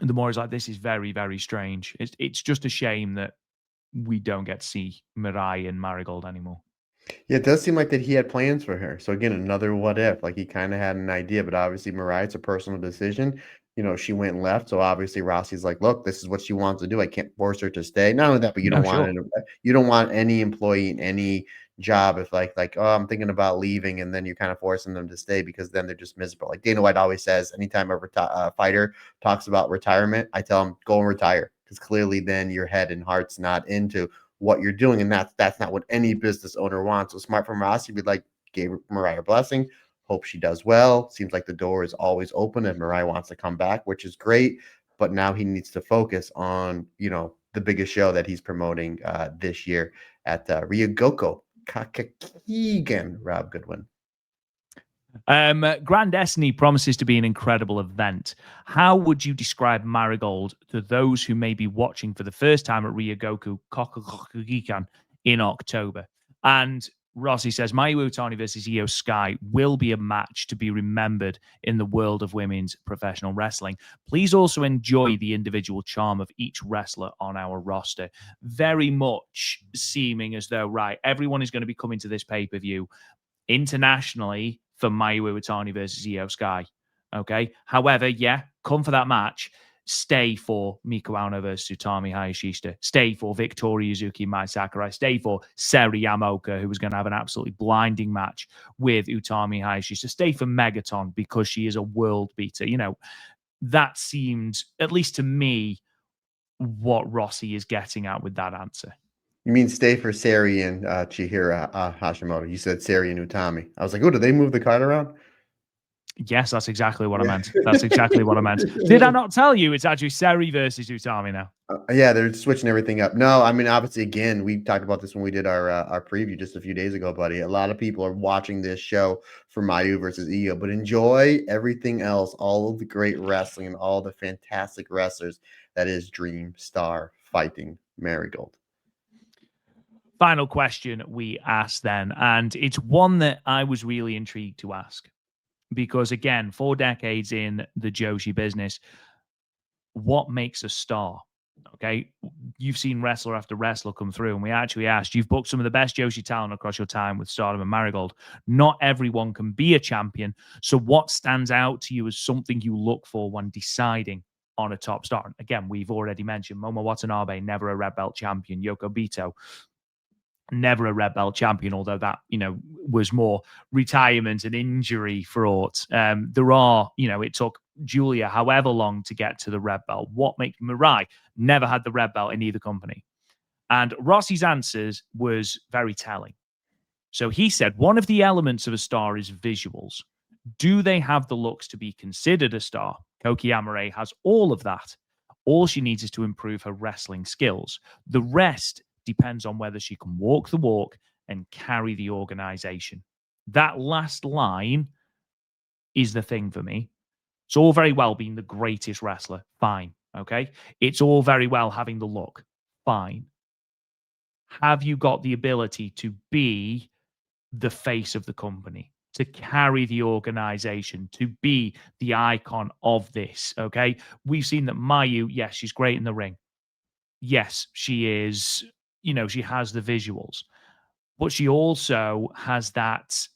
more it's like, this is very, very strange. It's just a shame that we don't get to see Mirai and Marigold anymore. Yeah, it does seem like that he had plans for her. So again, another what if. Like he kind of had an idea, but obviously Mariah, it's a personal decision. She went and left. So obviously Rossy's like, look, this is what she wants to do. I can't force her to stay. Not only that, but you don't want you don't want any employee in any job if like, oh, I'm thinking about leaving, and then you're kind of forcing them to stay because then they're just miserable. Like Dana White always says, anytime a fighter talks about retirement, I tell him go and retire, because clearly then your head and heart's not into what you're doing, and that's not what any business owner wants. So smart from Rossy, be like, gave Mariah a blessing. Hope she does well. Seems like the door is always open and Mariah wants to come back, which is great. But now he needs to focus on, the biggest show that he's promoting this year at Ryogoku Kakakigan. Rob Goodwin. Grand Destiny promises to be an incredible event. How would you describe Marigold to those who may be watching for the first time at Ryogoku Kakakigan in October? And Rossy says, Mayu Iwatani versus IYO SKY will be a match to be remembered in the world of women's professional wrestling. Please also enjoy the individual charm of each wrestler on our roster. Very much seeming as though, right, everyone is going to be coming to this pay-per-view internationally for Mayu Iwatani versus IYO SKY. Okay. However, yeah, come for that match. Stay for Miku Aono versus Utami Hayashishita. Stay for Victoria Yuzuki Mai Sakurai. Stay for Seri Yamaoka, who was going to have an absolutely blinding match with Utami Hayashishita. Stay for Megaton because she is a world beater. That seemed, at least to me, what Rossy is getting at with that answer. You mean stay for Seri and Chihira Hashimoto? You said Seri and Utami. I was like, oh, did they move the card around? Yes, that's exactly what I meant. That's exactly what I meant. Did I not tell you it's actually Seri versus Utami now? Yeah, they're switching everything up. No, I mean, obviously, again, we talked about this when we did our preview just a few days ago, buddy. A lot of people are watching this show for Mayu versus IYO, but enjoy everything else, all of the great wrestling and all the fantastic wrestlers that is Dream Star Fighting Marigold. Final question we asked then, and it's one that I was really intrigued to ask. Because again, 4 decades in the Joshi business, what makes a star? Okay, you've seen wrestler after wrestler come through, and we actually asked, you've booked some of the best Joshi talent across your time with Stardom and Marigold. Not everyone can be a champion. So, what stands out to you as something you look for when deciding on a top star? And again, we've already mentioned Momo Watanabe, never a red belt champion. Yoko Bito, never a red belt champion, although that, was more retirement and injury fraught. There are, it took Julia however long to get to the red belt. What makes Mirai never had the red belt in either company? And Rossi's answers was very telling. So he said one of the elements of a star is visuals. Do they have the looks to be considered a star? Koki Amare has all of that. All she needs is to improve her wrestling skills. The rest depends on whether she can walk the walk and carry the organization. That last line is the thing for me. It's all very well being the greatest wrestler. Fine. Okay. It's all very well having the look. Fine. Have you got the ability to be the face of the company, to carry the organization, to be the icon of this? Okay. We've seen that Mayu, yes, she's great in the ring. Yes, she is, she has the visuals, but she also has that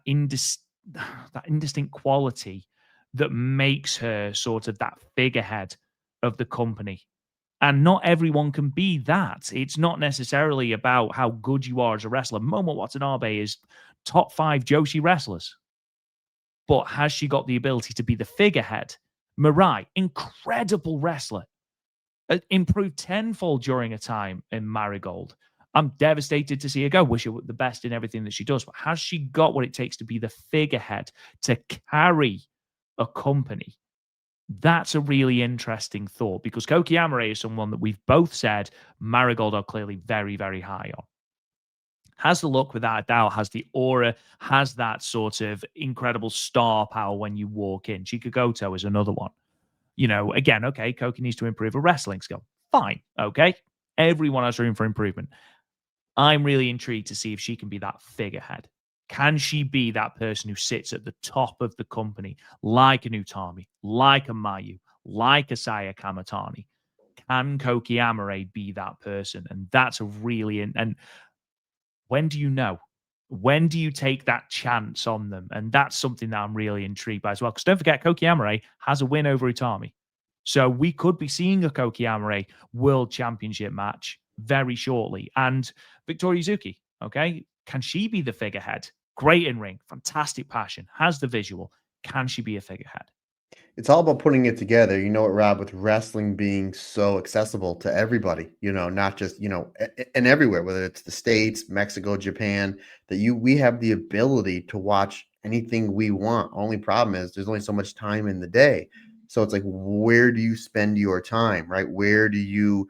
indis- that indistinct quality that makes her sort of that figurehead of the company. And not everyone can be that. It's not necessarily about how good you are as a wrestler. Momo Watanabe is top 5 Joshi wrestlers. But has she got the ability to be the figurehead? Mirai, incredible wrestler, improved tenfold during a time in Marigold. I'm devastated to see her go. Wish her the best in everything that she does. But has she got what it takes to be the figurehead, to carry a company? That's a really interesting thought, because Koki Amare is someone that we've both said Marigold are clearly very, very high on. Has the look without a doubt, has the aura, has that sort of incredible star power when you walk in. Chikagoto is another one. Again, okay, Koki needs to improve a wrestling skill. Fine, okay. Everyone has room for improvement. I'm really intrigued to see if she can be that figurehead. Can she be that person who sits at the top of the company, like a Utami, like a Mayu, like a Saya Kamatani? Can Koki Amare be that person? And that's a really and when do you know? When do you take that chance on them? And that's something that I'm really intrigued by as well. Because don't forget, Koki Amare has a win over Utami. So we could be seeing a Koki Amare World Championship match very shortly. And Victoria Yuzuki, okay, can she be the figurehead? Great in ring, fantastic passion, has the visual. Can she be a figurehead? It's all about putting it together. You know what, Rob, with wrestling being so accessible to everybody, not just, and everywhere, whether it's the States, Mexico, Japan, that we have the ability to watch anything we want. Only problem is there's only so much time in the day. So it's like, where do you spend your time, right? Where do you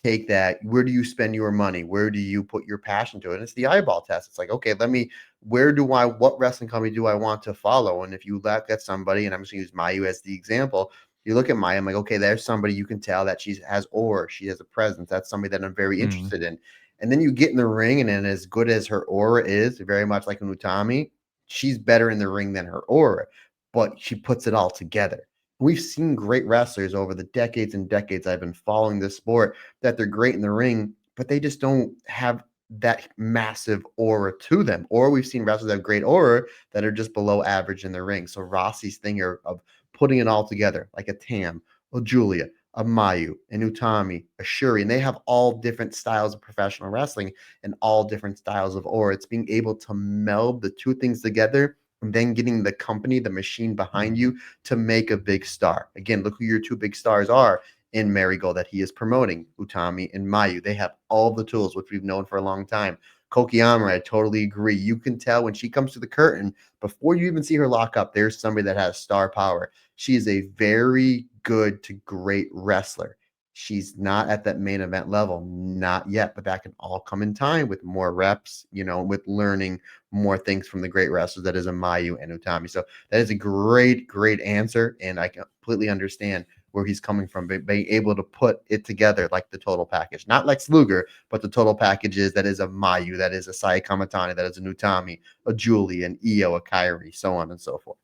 take that? Where do you spend your money? Where do you put your passion to it? And it's the eyeball test. It's like, okay, what wrestling company do I want to follow? And if you look at somebody, and I'm just gonna use Mayu as the example, you look at Mayu, I'm like, okay, there's somebody you can tell that she has aura, she has a presence. That's somebody that I'm very Mm, interested in. And then you get in the ring, and then as good as her aura is, very much like an Utami, she's better in the ring than her aura, but she puts it all together. We've seen great wrestlers over the decades and decades I've been following this sport, that they're great in the ring, but they just don't have that massive aura to them. Or we've seen wrestlers that have great aura that are just below average in the ring. So Rossi's thing of putting it all together, like a Tam, a Julia, a Mayu, an Utami, a Shuri, and they have all different styles of professional wrestling and all different styles of aura. It's being able to meld the two things together and then getting the company, the machine behind you to make a big star. Again, look who your two big stars are in Marigold that he is promoting, Utami and Mayu. They have all the tools, which we've known for a long time. Kokiyama, I totally agree. You can tell when she comes to the curtain, before you even see her lock up, there's somebody that has star power. She is a very good to great wrestler. She's not at that main event level, not yet, but that can all come in time with more reps, with learning more things from the great wrestlers that is a Mayu and Utami. So that is a great, great answer. And I completely understand where he's coming from, being able to put it together like the total package, not Lex Luger, but the total package is that is a Mayu, that is a Sai Kamatani, that is a Utami, a Julie, an Io, a Kyrie, so on and so forth.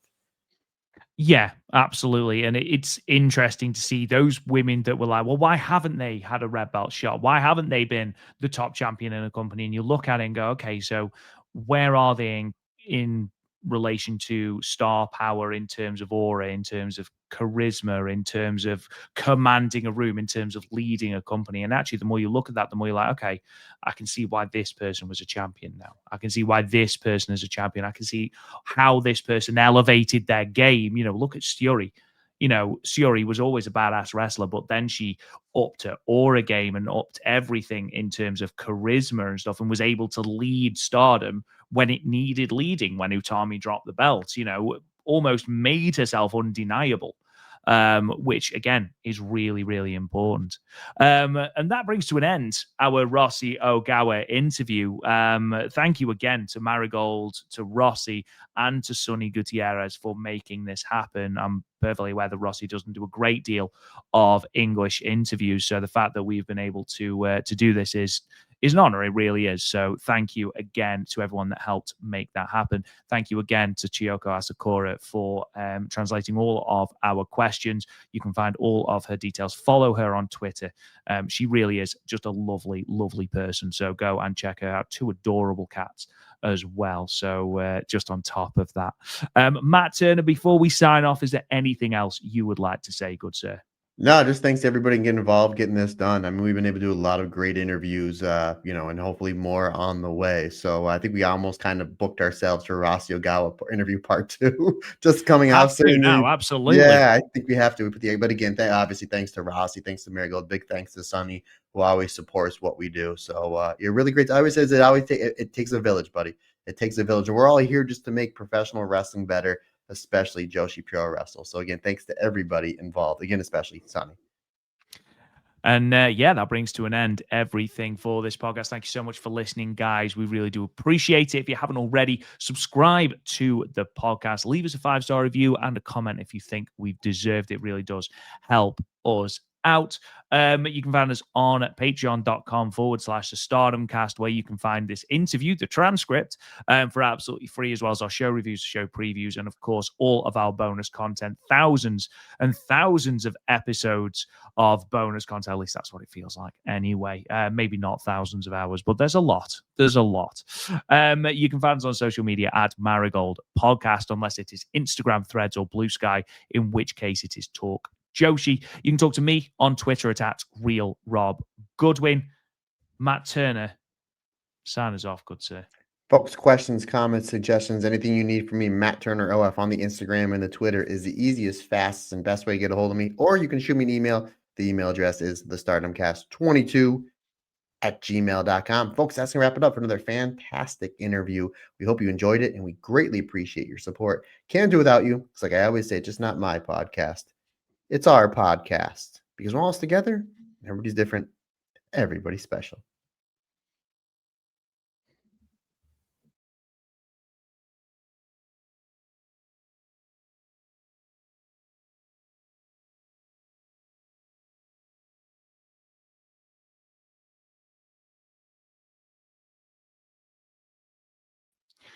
Yeah, absolutely. And it's interesting to see those women that were like, well, why haven't they had a red belt shot? Why haven't they been the top champion in a company? And you look at it and go, okay, so where are they in relation to star power, in terms of aura, in terms of charisma, in terms of commanding a room, in terms of leading a company? And actually, the more you look at that, the more you're like, okay, I can see why this person was a champion now. I can see why this person is a champion. I can see how this person elevated their game. Look at Sturi. Sturi was always a badass wrestler, but then she upped her aura game and upped everything in terms of charisma and stuff, and was able to lead Stardom when it needed leading, when Utami dropped the belt, almost made herself undeniable. Which again is really, really important. And that brings to an end our Rossy Ogawa interview. Thank you again to Marigold, to Rossy, and to Sonny Gutierrez for making this happen. I'm perfectly aware that Rossy doesn't do a great deal of English interviews, so the fact that we've been able to do this is an honor. It really is. So thank you again to everyone that helped make that happen. Thank you again to Chiyoko Asakura for translating all of our questions. You can find all of her details. Follow her on Twitter. She really is just a lovely, lovely person. So go and check her out. Two adorable cats as well. So just on top of that, Matt Turner, before we sign off, is there anything else you would like to say, good sir? No, just thanks to everybody getting involved, getting this done. I mean, we've been able to do a lot of great interviews, and hopefully more on the way. So I think we almost kind of booked ourselves for Rossy Ogawa interview part 2, just coming out Have to soon. now, absolutely. Yeah, I think we have to. But again, obviously, thanks to Rossy, thanks to Marigold, big thanks to Sonny, who always supports what we do. So you're really great. I always says it takes a village, buddy. It takes a village, and we're all here just to make professional wrestling better, especially Joshi Puroresu. So again, thanks to everybody involved. Again, especially Sonny. And that brings to an end everything for this podcast. Thank you so much for listening, guys. We really do appreciate it. If you haven't already, subscribe to the podcast. Leave us a 5-star review and a comment if you think we've deserved it. It really does help us out. You can find us on patreon.com/the Stardom Cast, where you can find this interview, the transcript, for absolutely free, as well as our show reviews, show previews, and of course, all of our bonus content. Thousands and thousands of episodes of bonus content. At least that's what it feels like anyway. Maybe not thousands of hours, but there's a lot. There's a lot. You can find us on social media at Marigold Podcast, unless it is Instagram, Threads, or Blue Sky, in which case it is Talk Joshi. You can talk to me on Twitter at RealRobGoodwin. Matt Turner, sign us off, good sir. Folks, questions, comments, suggestions, anything you need from me, Matt Turner OF on the Instagram and the Twitter is the easiest, fastest, and best way to get a hold of me. Or you can shoot me an email. The email address is thestardomcast22@gmail.com. Folks, that's going to wrap it up for another fantastic interview. We hope you enjoyed it, and we greatly appreciate your support. Can't do without you. It's like I always say, it's just not my podcast. It's our podcast. Because we're all together, everybody's different, everybody's special.